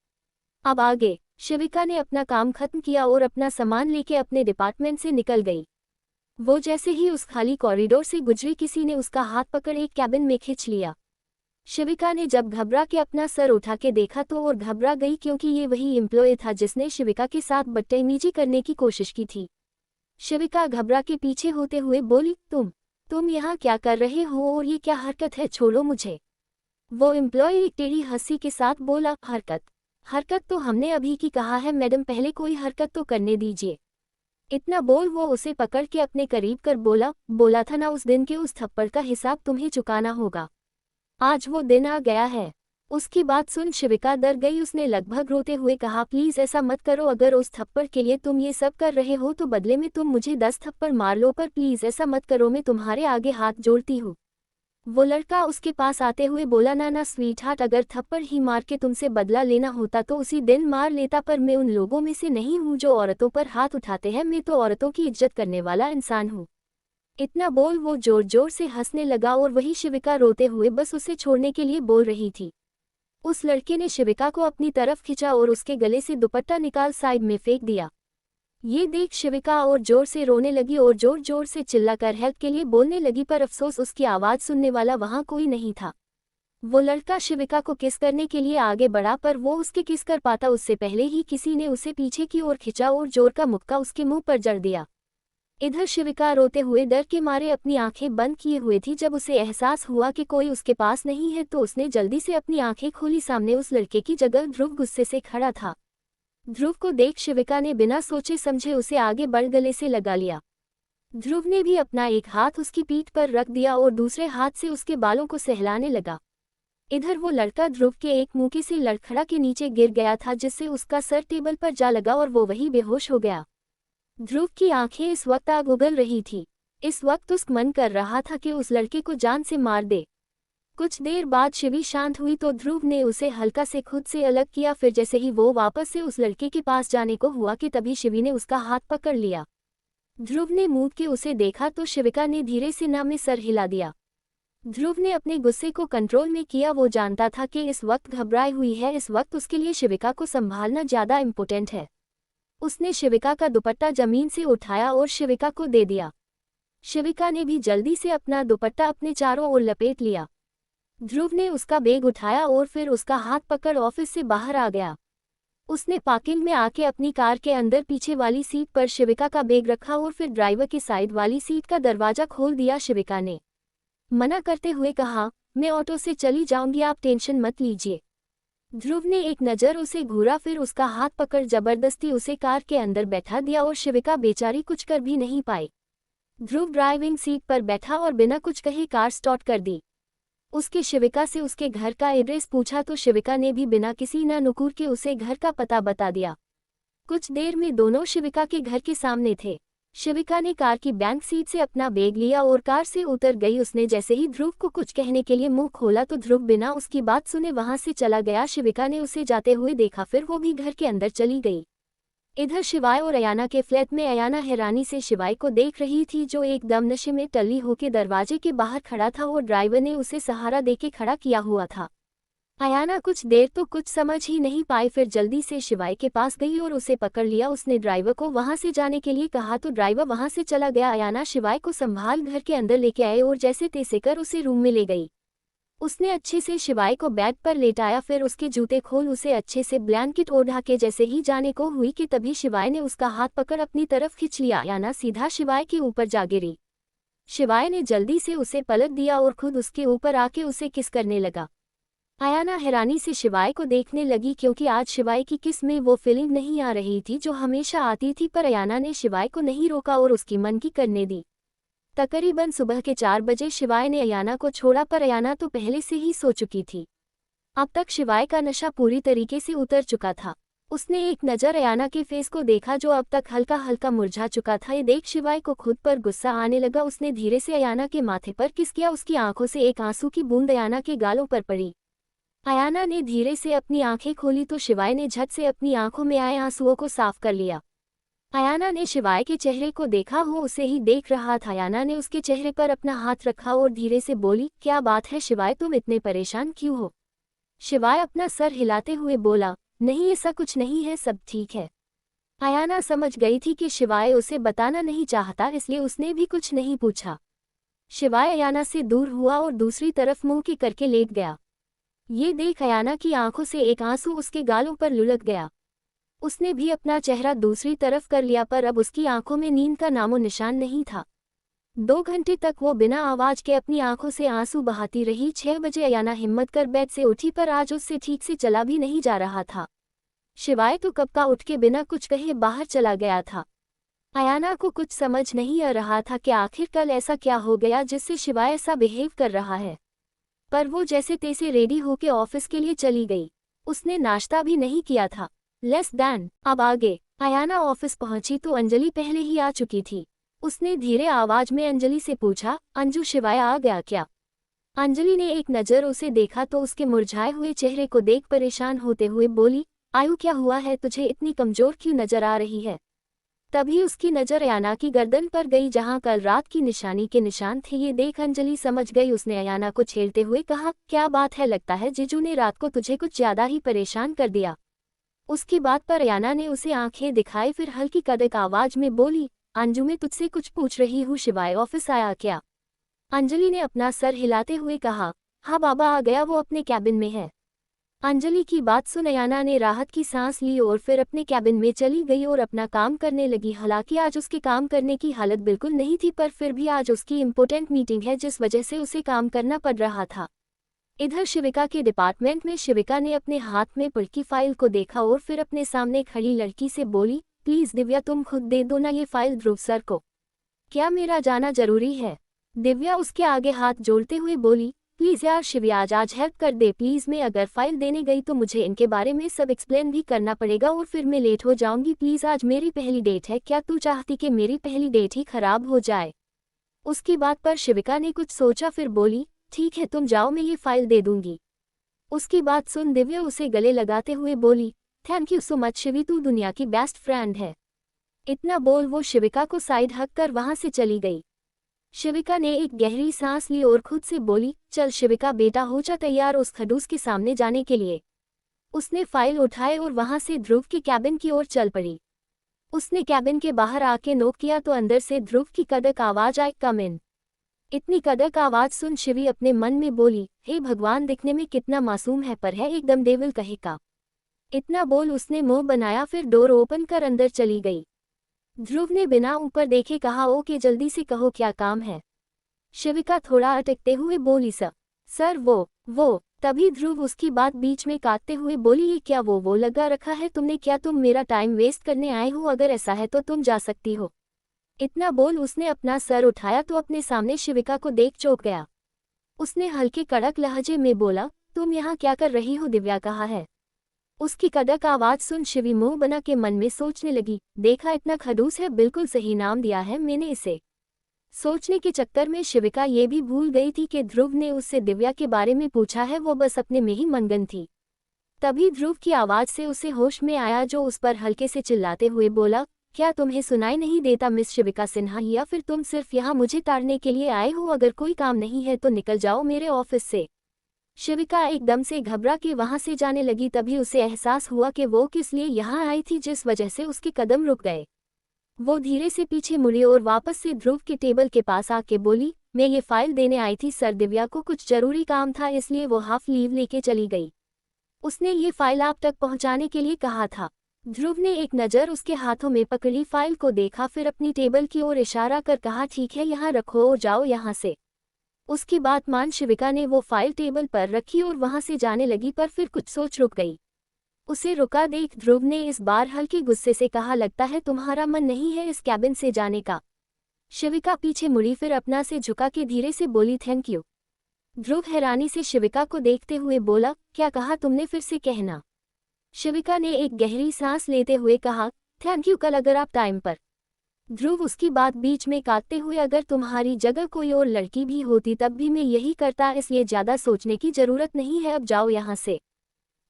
अब आगे शिविका ने अपना काम खत्म किया और अपना सामान लेके अपने डिपार्टमेंट से निकल गई। वो जैसे ही उस खाली कॉरिडोर से गुजरी, किसी ने उसका हाथ पकड़ एक कैबिन में खींच लिया। शिविका ने जब घबरा के अपना सर उठा के देखा तो और घबरा गई, क्योंकि ये वही एम्प्लॉय था जिसने शिविका के साथ बदतमीजी करने की कोशिश की थी। शिविका घबरा के पीछे होते हुए बोली, तुम यहाँ क्या कर रहे हो और ये क्या हरकत है, छोड़ो मुझे। वो एम्प्लॉय एक टेढ़ी हंसी के साथ बोला, हरकत तो हमने अभी की कहा है मैडम, पहले कोई हरकत तो करने दीजिए। इतना बोल वो उसे पकड़ के अपने करीब कर बोला था ना, उस दिन के उस थप्पड़ का हिसाब तुम्हें चुकाना होगा। आज वो दिन आ गया है। उसकी बात सुन शिविका डर गई। उसने लगभग रोते हुए कहा, प्लीज ऐसा मत करो, अगर उस थप्पड़ के लिए तुम ये सब कर रहे हो तो बदले में तुम मुझे 10 थप्पड़ मार लो, पर प्लीज ऐसा मत करो, मैं तुम्हारे आगे हाथ जोड़ती हूँ। वो लड़का उसके पास आते हुए बोला, ना स्वीट हार्ट, अगर थप्पड़ ही मार के तुमसे बदला लेना होता तो उसी दिन मार लेता, पर मैं उन लोगों में से नहीं हूँ जो औरतों पर हाथ उठाते हैं, मैं तो औरतों की इज्जत करने वाला इंसान हूँ। इतना बोल वो जोर जोर से हंसने लगा और वही शिविका रोते हुए बस उसे छोड़ने के लिए बोल रही थी। उस लड़के ने शिविका को अपनी तरफ खींचा और उसके गले से दुपट्टा निकाल साइड में फेंक दिया। ये देख शिविका और जोर से रोने लगी और जोर जोर से चिल्लाकर हेल्प के लिए बोलने लगी, पर अफसोस उसकी आवाज़ सुनने वाला वहाँ कोई नहीं था। वो लड़का शिविका को किस करने के लिए आगे बढ़ा, पर वो उसके किस कर पाता उससे पहले ही किसी ने उसे पीछे की ओर खींचा और जोर का मुक्का उसके मुंह पर जड़ दिया। इधर शिविका रोते हुए डर के मारे अपनी आंखें बंद किए हुए थी। जब उसे एहसास हुआ कि कोई उसके पास नहीं है तो उसने जल्दी से अपनी आंखें खोली। सामने उस लड़के की जगह ध्रुव गुस्से से खड़ा था। ध्रुव को देख शिविका ने बिना सोचे समझे उसे आगे बढ़ गले से लगा लिया। ध्रुव ने भी अपना एक हाथ उसकी पीठ पर रख दिया और दूसरे हाथ से उसके बालों को सहलाने लगा। इधर वो लड़का ध्रुव के एक मुक्के से लड़खड़ा के नीचे गिर गया था, जिससे उसका सर टेबल पर जा लगा और वो वहीं बेहोश हो गया। ध्रुव की आंखें इस वक्त आग उगल रही थी। इस वक्त उसका मन कर रहा था कि उस लड़के को जान से मार दे। कुछ देर बाद शिवी शांत हुई तो ध्रुव ने उसे हल्का से खुद से अलग किया। फिर जैसे ही वो वापस से उस लड़के के पास जाने को हुआ कि तभी शिवी ने उसका हाथ पकड़ लिया। ध्रुव ने मुंह के उसे देखा तो शिविका ने धीरे से ना में सर हिला दिया। ध्रुव ने अपने गुस्से को कंट्रोल में किया। वो जानता था कि इस वक्त घबराई हुई है। इस वक्त उसके लिए शिविका को संभालना ज़्यादा इम्पोर्टेंट है। उसने शिविका का दुपट्टा जमीन से उठाया और शिविका को दे दिया। शिविका ने भी जल्दी से अपना दुपट्टा अपने चारों ओर लपेट लिया। ध्रुव ने उसका बैग उठाया और फिर उसका हाथ पकड़ ऑफिस से बाहर आ गया। उसने पार्किंग में आके अपनी कार के अंदर पीछे वाली सीट पर शिविका का बैग रखा और फिर ड्राइवर की साइड वाली सीट का दरवाजा खोल दिया। शिविका ने मना करते हुए कहा, मैं ऑटो से चली जाऊंगी, आप टेंशन मत लीजिए। ध्रुव ने एक नज़र उसे घूरा, फिर उसका हाथ पकड़ जबरदस्ती उसे कार के अंदर बैठा दिया और शिविका बेचारी कुछ कर भी नहीं पाई। ध्रुव ड्राइविंग सीट पर बैठा और बिना कुछ कहे कार स्टार्ट कर दी। उसके शिविका से उसके घर का एड्रेस पूछा तो शिविका ने भी बिना किसी ना नुकुर के उसे घर का पता बता दिया। कुछ देर में दोनों शिविका के घर के सामने थे। शिविका ने कार की बैंक सीट से अपना बैग लिया और कार से उतर गई। उसने जैसे ही ध्रुव को कुछ कहने के लिए मुंह खोला तो ध्रुव बिना उसकी बात सुने वहां से चला गया। शिविका ने उसे जाते हुए देखा, फिर वो भी घर के अंदर चली गई। इधर शिवाय और अयाना के फ्लैट में अयाना हैरानी से शिवाय को देख रही थी, जो एकदम नशे में टल्ली होकर दरवाजे के बाहर खड़ा था और ड्राइवर ने उसे सहारा देके खड़ा किया हुआ था। अयाना कुछ देर तो कुछ समझ ही नहीं पाई, फिर जल्दी से शिवाय के पास गई और उसे पकड़ लिया। उसने ड्राइवर को वहां से जाने के लिए कहा तो ड्राइवर वहां से चला गया। अयाना शिवाय को संभाल घर के अंदर लेके आए और जैसे तैसे कर उसे रूम में ले गई। उसने अच्छे से शिवाय को बेड पर लेटाया, फिर उसके जूते खोल उसे अच्छे से ब्लैंकेट ओढ़ा के जैसे ही जाने को हुई कि तभी शिवाय ने उसका हाथ पकड़ अपनी तरफ खींच लिया। अयाना सीधा शिवाय के ऊपर जा गिरी। शिवाय ने जल्दी से उसे पलट दिया और खुद उसके ऊपर आके उसे किस करने लगा। अयाना हैरानी से शिवाय को देखने लगी, क्योंकि आज शिवाय की किस में वो फीलिंग नहीं आ रही थी जो हमेशा आती थी। पर अयाना ने शिवाय को नहीं रोका और उसकी मन की करने दी। तकरीबन सुबह के 4 बजे शिवाय ने अयाना को छोड़ा, पर अयाना तो पहले से ही सो चुकी थी। अब तक शिवाय का नशा पूरी तरीके से उतर चुका था। उसने एक नज़र अयाना के फेस को देखा जो अब तक हल्का हल्का मुरझा चुका था। ये देख शिवाय को खुद पर गुस्सा आने लगा। उसने धीरे से अयाना के माथे पर किस किया। उसकी आंखों से एक आंसू की बूंद अयाना के गालों पर पड़ी। अयाना ने धीरे से अपनी आंखें खोली तो शिवाय ने झट से अपनी आंखों में आए आंसुओं को साफ कर लिया। अयाना ने शिवाय के चेहरे को देखा, वो उसे ही देख रहा था। अयाना ने उसके चेहरे पर अपना हाथ रखा और धीरे से बोली, क्या बात है शिवाय, तुम इतने परेशान क्यों हो? शिवाय अपना सर हिलाते हुए बोला, नहीं ऐसा कुछ नहीं है, सब ठीक है। अयाना समझ गई थी कि शिवाय उसे बताना नहीं चाहता, इसलिए उसने भी कुछ नहीं पूछा। शिवाय अयाना से दूर हुआ और दूसरी तरफ मुंह की करके लेट गया। ये देख अयाना की आंखों से एक आंसू उसके गालों पर लुढ़क गया। उसने भी अपना चेहरा दूसरी तरफ कर लिया, पर अब उसकी आंखों में नींद का नामो निशान नहीं था। 2 घंटे तक वो बिना आवाज के अपनी आंखों से आंसू बहाती रही। 6 बजे अयाना हिम्मत कर बेड से उठी, पर आज उससे ठीक से चला भी नहीं जा रहा था। शिवाय तो कब का उठ के बिना कुछ कहे बाहर चला गया था। अयाना को कुछ समझ नहीं आ रहा था कि आखिर कल ऐसा क्या हो गया जिससे शिवाय ऐसा बिहेव कर रहा है। पर वो जैसे तैसे रेडी होके ऑफिस के लिए चली गई। उसने नाश्ता भी नहीं किया था। लेस दैन अब आगे अयाना ऑफिस पहुंची तो अंजलि पहले ही आ चुकी थी। उसने धीरे आवाज में अंजलि से पूछा, अंजू शिवाय आ गया क्या? अंजलि ने एक नज़र उसे देखा तो उसके मुरझाए हुए चेहरे को देख परेशान होते हुए बोली, आयु क्या हुआ है तुझे, इतनी कमजोर क्यों नजर आ रही है? तभी उसकी नज़र अयाना की गर्दन पर गई जहां कल रात की निशानी के निशान थे। ये देख अंजलि समझ गई। उसने अयाना को छेड़ते हुए कहा, क्या बात है, लगता है जीजू ने रात को तुझे कुछ ज्यादा ही परेशान कर दिया। उसकी बात पर अयाना ने उसे आंखें दिखाई, फिर हल्की कड़क आवाज में बोली, अंजू मैं तुझसे कुछ पूछ रही हूँ, शिवाय ऑफिस आया क्या? अंजलि ने अपना सर हिलाते हुए कहा, हाँ बाबा आ गया, वो अपने कैबिन में है। अंजलि की बात सुन अयाना ने राहत की सांस ली और फिर अपने कैबिन में चली गई और अपना काम करने लगी। हालांकि आज उसके काम करने की हालत बिल्कुल नहीं थी, पर फिर भी आज उसकी इम्पोर्टेंट मीटिंग है जिस वजह से उसे काम करना पड़ रहा था। इधर शिविका के डिपार्टमेंट में शिविका ने अपने हाथ में पड़ी की फाइल को देखा और फिर अपने सामने खड़ी लड़की से बोली, प्लीज दिव्या तुम खुद दे दो ना ये फाइल ध्रुव सर को। क्या मेरा जाना जरूरी है? दिव्या उसके आगे हाथ जोड़ते हुए बोली, प्लीज यार शिव्या आज हेल्प कर दे प्लीज। मैं अगर फाइल देने गई तो मुझे इनके बारे में सब एक्सप्लेन भी करना पड़ेगा और फिर मैं लेट हो जाऊंगी। प्लीज आज मेरी पहली डेट है, क्या तू चाहती कि मेरी पहली डेट ही खराब हो जाए? उसकी बात पर शिविका ने कुछ सोचा फिर बोली, ठीक है तुम जाओ, मैं ये फाइल दे दूंगी। उसकी बात सुन दिव्या उसे गले लगाते हुए बोली, thank you so much Shivi, तू दुनिया की बेस्ट फ्रेंड है। इतना बोल वो शिविका को साइड हक कर वहां से चली गई। शिविका ने एक गहरी सांस ली और खुद से बोली, चल शिविका बेटा हो जा तैयार उस खडूस के सामने जाने के लिए। उसने फाइल उठाए और वहां से ध्रुव के कैबिन की ओर चल पड़ी। उसने कैबिन के बाहर आके नॉक किया तो अंदर से ध्रुव की कड़क आवाज आई, कम इन। इतनी कड़क आवाज सुन शिवी अपने मन में बोली, हे भगवान दिखने में कितना मासूम है पर है एकदम डेविल कहे का। इतना बोल उसने मुंह बनाया फिर डोर ओपन कर अंदर चली गई। ध्रुव ने बिना ऊपर देखे कहा, ओके जल्दी से कहो क्या काम है? शिविका थोड़ा अटकते हुए बोली, सर वो। तभी ध्रुव उसकी बात बीच में काटते हुए बोली, ये क्या वो लगा रखा है तुमने? क्या तुम मेरा टाइम वेस्ट करने आए हो? अगर ऐसा है तो तुम जा सकती हो। इतना बोल उसने अपना सर उठाया तो अपने सामने शिविका को देख चौंक गया। उसने हल्के कड़क लहजे में बोला, तुम यहाँ क्या कर रही हो? दिव्या कहाँ है? उसकी कड़क आवाज सुन शिवी मुंह बना के मन में सोचने लगी, देखा इतना खड़ूस है, बिल्कुल सही नाम दिया है मैंने इसे। सोचने के चक्कर में शिविका ये भी भूल गई थी कि ध्रुव ने उससे दिव्या के बारे में पूछा है, वो बस अपने में ही मनगन थी। तभी ध्रुव की आवाज से उसे होश में आया जो उस पर हल्के से चिल्लाते हुए बोला, क्या तुम्हें सुनाई नहीं देता मिस शिविका सिन्हा, या फिर तुम सिर्फ यहाँ मुझे ताड़ने के लिए आए हो? अगर कोई काम नहीं है तो निकल जाओ मेरे ऑफिस से। शिविका एकदम से घबरा के वहां से जाने लगी। तभी उसे एहसास हुआ कि वो किस लिए यहाँ आई थी जिस वजह से उसके कदम रुक गए। वो धीरे से पीछे मुड़ी और वापस से ध्रुव के टेबल के पास आके बोली, मैं ये फाइल देने आई थी सर, दिव्या को कुछ जरूरी काम था इसलिए वो हाफ लीव लेके चली गई। उसने ये फाइल आप तक पहुंचाने के लिए कहा था। ध्रुव ने एक नज़र उसके हाथों में पकड़ी फाइल को देखा, फिर अपनी टेबल की ओर इशारा कर कहा, ठीक है यहाँ रखो और जाओ यहाँ से। उसकी बात मान शिविका ने वो फाइल टेबल पर रखी और वहां से जाने लगी, पर फिर कुछ सोच रुक गई। उसे रुका देख ध्रुव ने इस बार हल्के गुस्से से कहा, लगता है तुम्हारा मन नहीं है इस कैबिन से जाने का। शिविका पीछे मुड़ी फिर अपना से झुका के धीरे से बोली, थैंक यू। ध्रुव हैरानी से शिविका को देखते हुए बोला, क्या कहा तुमने, फिर से कहना। शिविका ने एक गहरी सांस लेते हुए कहा, थैंक यू, कल अगर आप टाइम पर। ध्रुव उसकी बात बीच में काटते हुए, अगर तुम्हारी जगह कोई और लड़की भी होती तब भी मैं यही करता, इसलिए ज्यादा सोचने की जरूरत नहीं है, अब जाओ यहाँ से।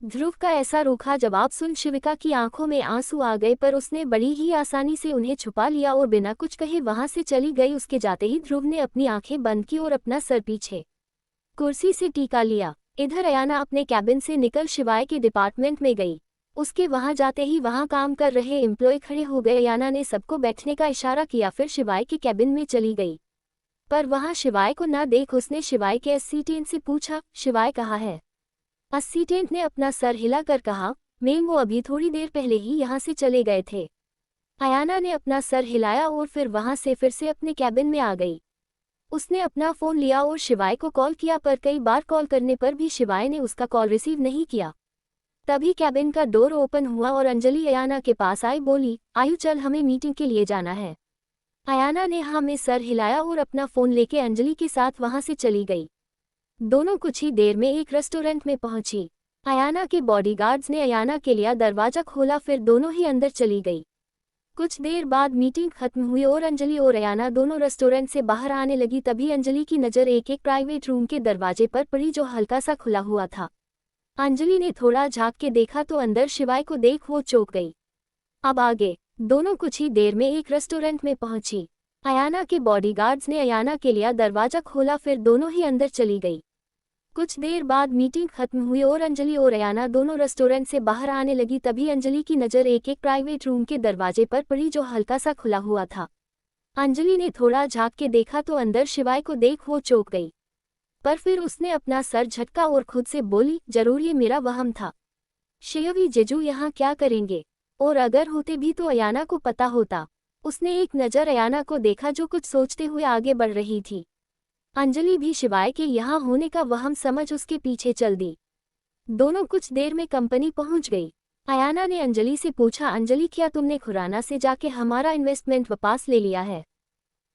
ध्रुव का ऐसा रूखा जवाब सुन शिविका की आंखों में आंसू आ गए, पर उसने बड़ी ही आसानी से उन्हें छुपा लिया और बिना कुछ कहे वहां से चली गई। उसके जाते ही ध्रुव ने अपनी आंखें बंद की और अपना सर पीछे कुर्सी से टीका लिया। इधर अयाना अपने कैबिन से निकल शिवाय के डिपार्टमेंट में गई। उसके वहां जाते ही वहां काम कर रहे एम्प्लॉय खड़े हो गए। अयाना ने सबको बैठने का इशारा किया, फिर शिवाय के कैबिन में चली गई। पर वहां शिवाय को ना देख उसने शिवाय के असिस्टेंट से पूछा, शिवाय कहाँ है? असिस्टेंट ने अपना सर हिलाकर कहा, मैम वो अभी थोड़ी देर पहले ही यहाँ से चले गए थे। अयाना ने अपना सर हिलाया और फिर वहां से फिर से अपने कैबिन में आ गई। उसने अपना फोन लिया और शिवाय को कॉल किया, पर कई बार कॉल करने पर भी शिवाय ने उसका कॉल रिसीव नहीं किया। तभी कैबिन का डोर ओपन हुआ और अंजलि अयाना के पास आई, बोली, आयु चल हमें मीटिंग के लिए जाना है। अयाना ने हाँ में सर हिलाया और अपना फोन लेके अंजलि के साथ वहां से चली गई। दोनों कुछ ही देर में एक रेस्टोरेंट में पहुंची। अयाना के बॉडीगार्ड्स ने अयाना के लिए दरवाजा खोला, फिर दोनों ही अंदर चली गई। कुछ देर बाद मीटिंग खत्म हुई और अंजलि और अयाना दोनों रेस्टोरेंट से बाहर आने लगी। तभी अंजलि की नज़र एक प्राइवेट रूम के दरवाजे पर पड़ी जो हल्का सा खुला हुआ था। अंजलि ने थोड़ा झांक के देखा तो अंदर शिवाय को देख वो चौंक गई। अब आगे दोनों कुछ ही देर में एक रेस्टोरेंट में पहुंची। अयाना के बॉडीगार्ड्स ने अयाना के लिए दरवाजा खोला, फिर दोनों ही अंदर चली गई। कुछ देर बाद मीटिंग खत्म हुई और अंजलि और अयाना दोनों रेस्टोरेंट से बाहर आने लगी। तभी अंजलि की नज़र एक प्राइवेट रूम के दरवाजे पर पड़ी जो हल्का सा खुला हुआ था। अंजलि ने थोड़ा झांक के देखा तो अंदर शिवाय को देख वो चौंक गई, पर फिर उसने अपना सर झटका और खुद से बोली, जरूर ये मेरा वहम था। शिवी जीजू यहाँ क्या करेंगे, और अगर होते भी तो अयाना को पता होता। उसने एक नज़र अयाना को देखा जो कुछ सोचते हुए आगे बढ़ रही थी। अंजलि भी शिवाय के यहाँ होने का वहम समझ उसके पीछे चल दी। दोनों कुछ देर में कंपनी पहुंच गई। अयाना ने अंजलि से पूछा, अंजलि क्या तुमने खुराना से जाके हमारा इन्वेस्टमेंट वापस ले लिया है?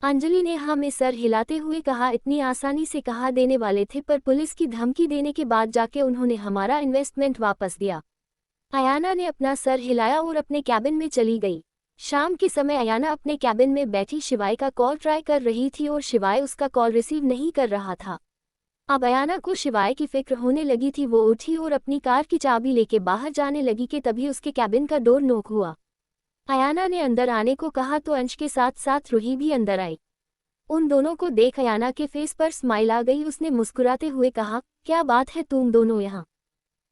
अंजलि ने हाँ में सर हिलाते हुए कहा, इतनी आसानी से कहा देने वाले थे, पर पुलिस की धमकी देने के बाद जाके उन्होंने हमारा इन्वेस्टमेंट वापस दिया। अयाना ने अपना सर हिलाया और अपने कैबिन में चली गई। शाम के समय अयाना अपने कैबिन में बैठी शिवाय का कॉल ट्राई कर रही थी और शिवाय उसका कॉल रिसीव नहीं कर रहा था। अब अयाना को शिवाय की फिक्र होने लगी थी। वो उठी और अपनी कार की चाबी लेके बाहर जाने लगी कि तभी उसके कैबिन का डोर नॉक हुआ। अयाना ने अंदर आने को कहा तो अंश के साथ साथ रूही भी अंदर आई। उन दोनों को देख अयाना के फेस पर स्माइल आ गई। उसने मुस्कुराते हुए कहा, क्या बात है तुम दोनों यहाँ?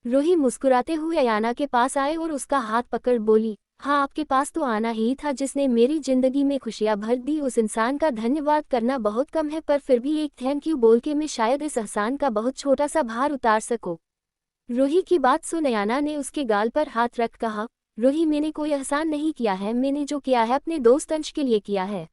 रूही मुस्कुराते हुए अयाना के पास आए और उसका हाथ पकड़ बोली, हाँ आपके पास तो आना ही था, जिसने मेरी जिंदगी में खुशियाँ भर दी। उस इंसान का धन्यवाद करना बहुत कम है, पर फिर भी एक थैंक यू बोल के मैं शायद इस एहसान का बहुत छोटा सा भार उतार सकूं। रूही की बात सुन अयाना ने उसके गाल पर हाथ रख कहा, रूही मैंने कोई एहसान नहीं किया है, मैंने जो किया है अपने दोस्त अंश के लिए किया है,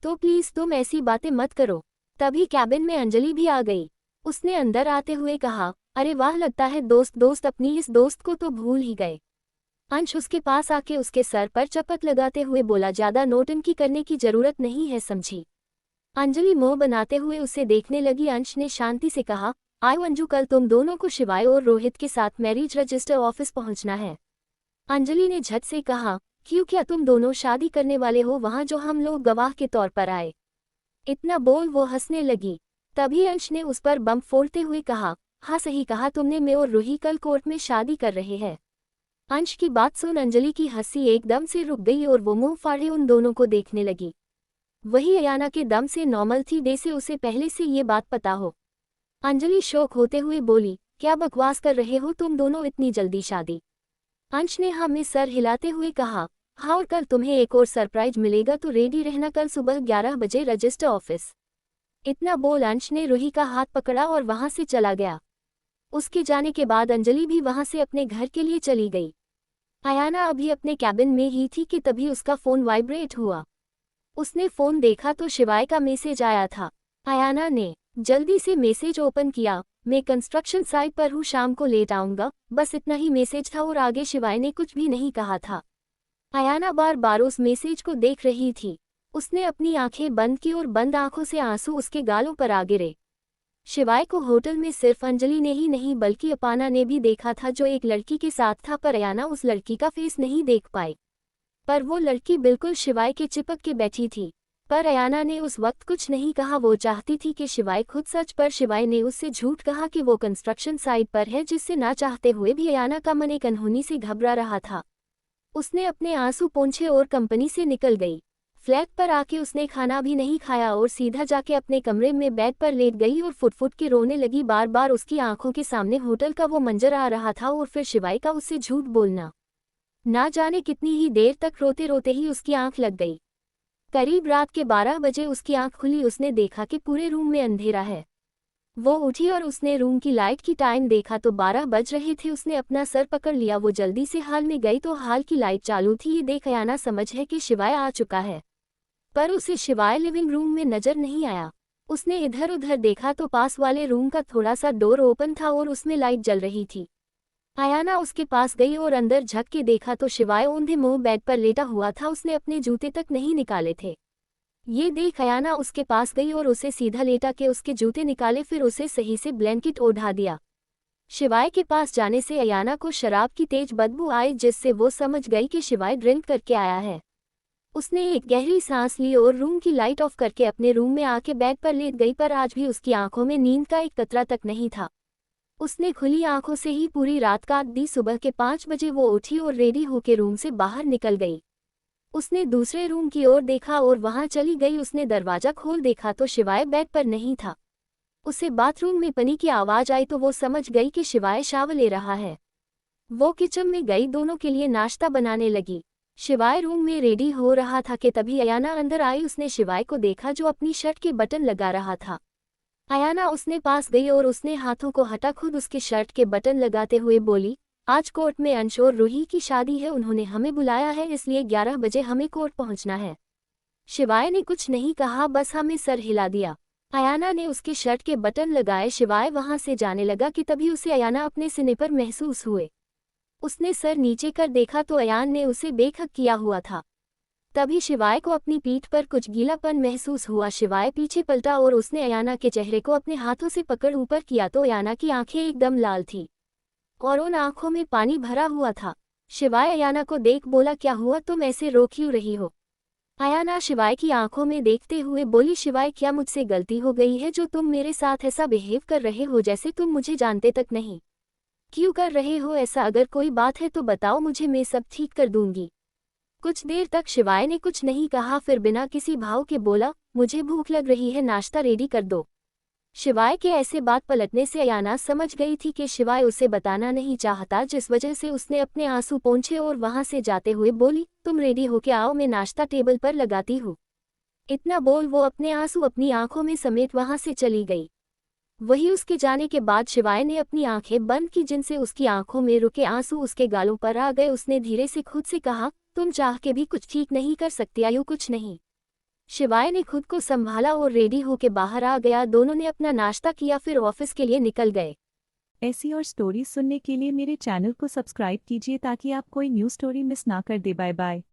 तो प्लीज तुम ऐसी बातें मत करो। तभी कैबिन में अंजलि भी आ गई। उसने अंदर आते हुए कहा, अरे वाह, लगता है दोस्त अपनी इस दोस्त को तो भूल ही गए। अंश उसके पास आके उसके सर पर चपत लगाते हुए बोला, ज्यादा नौटंकी करने की जरूरत नहीं है, समझी? अंजलि मुंह बनाते हुए उसे देखने लगी। अंश ने शांति से कहा, आयो अंजू, कल तुम दोनों को शिवाय और रोहित के साथ मैरिज रजिस्टर ऑफिस पहुंचना है। अंजलि ने झट से कहा, क्यों, क्या तुम दोनों शादी करने वाले हो वहां जो हम लोग गवाह के तौर पर आए? इतना बोल वो हंसने लगी। तभी अंश ने उस पर बम फोड़ते हुए कहा, हाँ सही कहा तुमने, मैं और रूही कल कोर्ट में शादी कर रहे हैं। अंश की बात सुन अंजलि की हंसी एकदम से रुक गई और वो मुंह फाड़े उन दोनों को देखने लगी। वही अयाना के दम से नॉर्मल थी, जैसे उसे पहले से ये बात पता हो। अंजलि शौक होते हुए बोली, क्या बकवास कर रहे हो तुम दोनों, इतनी जल्दी शादी? अंश ने हाँ में सर हिलाते हुए कहा, हाँ, और कल तुम्हें एक और सरप्राइज मिलेगा, तो रेडी रहना, कल सुबह 11 बजे रजिस्टर ऑफिस। इतना बोल अंश ने रूही का हाथ पकड़ा और वहां से चला गया। उसके जाने के बाद अंजलि भी वहां से अपने घर के लिए चली गई। अयाना अभी अपने कैबिन में ही थी कि तभी उसका फोन वाइब्रेट हुआ। उसने फोन देखा तो शिवाय का मैसेज आया था। अयाना ने जल्दी से मैसेज ओपन किया, मैं कंस्ट्रक्शन साइट पर हूँ, शाम को लेट आऊंगा, बस इतना ही मैसेज था और आगे शिवाय ने कुछ भी नहीं कहा था। अयाना बार बार उस मैसेज को देख रही थी। उसने अपनी आंखें बंद की और बंद आंखों से आंसू उसके गालों पर आ गिरे। शिवाय को होटल में सिर्फ अंजलि ने ही नहीं बल्कि अपाना ने भी देखा था, जो एक लड़की के साथ था, पर अयाना उस लड़की का फेस नहीं देख पाई। पर वो लड़की बिल्कुल शिवाय के चिपक के बैठी थी। पर अयाना ने उस वक्त कुछ नहीं कहा। वो चाहती थी कि शिवाय खुद सच, पर शिवाय ने उससे झूठ कहा कि वो कंस्ट्रक्शन साइट पर है, जिससे ना चाहते हुए भी अयाना का मन एक अनहोनी से घबरा रहा था। उसने अपने आंसू पोंछे और कंपनी से निकल गई। फ्लैट पर आके उसने खाना भी नहीं खाया और सीधा जाके अपने कमरे में बेड पर लेट गई और फुट के रोने लगी। बार बार उसकी आंखों के सामने होटल का वो मंजर आ रहा था और फिर शिवाय का उससे झूठ बोलना। ना जाने कितनी ही देर तक रोते रोते ही उसकी आंख लग गई। करीब रात के 12 बजे उसकी आंख खुली। उसने देखा कि पूरे रूम में अंधेरा है। वो उठी और उसने रूम की लाइट की टाइम देखा तो 12 बज रहे थे। उसने अपना सर पकड़ लिया। वो जल्दी से हाल में गई तो हाल की लाइट चालू थी। ये देख अयाना समझ है कि शिवाय आ चुका है, पर उसे शिवाय लिविंग रूम में नजर नहीं आया। उसने इधर उधर देखा तो पास वाले रूम का थोड़ा सा डोर ओपन था और उसमें लाइट जल रही थी। अयाना उसके पास गई और अंदर झक के देखा तो शिवाय औंधे मुंह बेड पर लेटा हुआ था। उसने अपने जूते तक नहीं निकाले थे। ये देख अयाना उसके पास गई और उसे सीधा लेटा के उसके जूते निकाले, फिर उसे सही से ब्लैंकेट ओढ़ा दिया। शिवाय के पास जाने से अयाना को शराब की तेज बदबू आई, जिससे वो समझ गई कि शिवाय ड्रिंक करके आया है। उसने एक गहरी सांस ली और रूम की लाइट ऑफ करके अपने रूम में आके बेड पर लेट गई, पर आज भी उसकी आंखों में नींद का एक कतरा तक नहीं था। उसने खुली आंखों से ही पूरी रात काट दी। सुबह के 5 बजे वो उठी और रेडी होकर रूम से बाहर निकल गई। उसने दूसरे रूम की ओर देखा और वहां चली गई। उसने दरवाजा खोल देखा तो शिवाय बेड पर नहीं था। उसे बाथरूम में पानी की आवाज आई तो वो समझ गई कि शिवाय शावर ले रहा है। वो किचन में गई, दोनों के लिए नाश्ता बनाने लगी। शिवाय रूम में रेडी हो रहा था कि तभी अयाना अंदर आई। उसने शिवाय को देखा जो अपनी शर्ट के बटन लगा रहा था। अयाना उसने पास गई और उसने हाथों को हटा खुद उसके शर्ट के बटन लगाते हुए बोली, आज कोर्ट में अंश और रूही की शादी है, उन्होंने हमें बुलाया है, इसलिए 11 बजे हमें कोर्ट पहुंचना है। शिवाय ने कुछ नहीं कहा, बस हमें सर हिला दिया। अयाना ने उसके शर्ट के बटन लगाए। शिवाय वहां से जाने लगा कि तभी उसे अयाना अपने सीने पर महसूस हुए। उसने सर नीचे कर देखा तो अयान ने उसे बेखक किया हुआ था। तभी शिवाय को अपनी पीठ पर कुछ गीलापन महसूस हुआ। शिवाय पीछे पलटा और उसने अयाना के चेहरे को अपने हाथों से पकड़ ऊपर किया तो अयाना की आंखें एकदम लाल थीं और उन आंखों में पानी भरा हुआ था। शिवाय अयाना को देख बोला, क्या हुआ, तुम ऐसे रो क्यों रही हो? अयाना शिवाय की आंखों में देखते हुए बोली, शिवाय क्या मुझसे गलती हो गई है जो तुम मेरे साथ ऐसा बिहेव कर रहे हो जैसे तुम मुझे जानते तक नहीं? क्यों कर रहे हो ऐसा? अगर कोई बात है तो बताओ मुझे, मैं सब ठीक कर दूंगी। कुछ देर तक शिवाय ने कुछ नहीं कहा, फिर बिना किसी भाव के बोला, मुझे भूख लग रही है, नाश्ता रेडी कर दो। शिवाय के ऐसे बात पलटने से अयाना समझ गई थी कि शिवाय उसे बताना नहीं चाहता, जिस वजह से उसने अपने आंसू पोंछे और वहां से जाते हुए बोली, तुम रेडी होके आओ, मैं नाश्ता टेबल पर लगाती हूँ। इतना बोल वो अपने आंसू अपनी आंखों में समेत वहां से चली गई। वही उसके जाने के बाद शिवाय ने अपनी आंखें बंद की, जिनसे उसकी आंखों में रुके आंसू उसके गालों पर आ गए। उसने धीरे से खुद से कहा, तुम चाह के भी कुछ ठीक नहीं कर सकती आयु, कुछ नहीं। शिवाय ने खुद को संभाला और रेडी होके बाहर आ गया। दोनों ने अपना नाश्ता किया, फिर ऑफिस के लिए निकल गए। ऐसी और स्टोरीज सुनने के लिए मेरे चैनल को सब्सक्राइब कीजिए ताकि आप कोई न्यू स्टोरी मिस ना कर दे। Bye bye.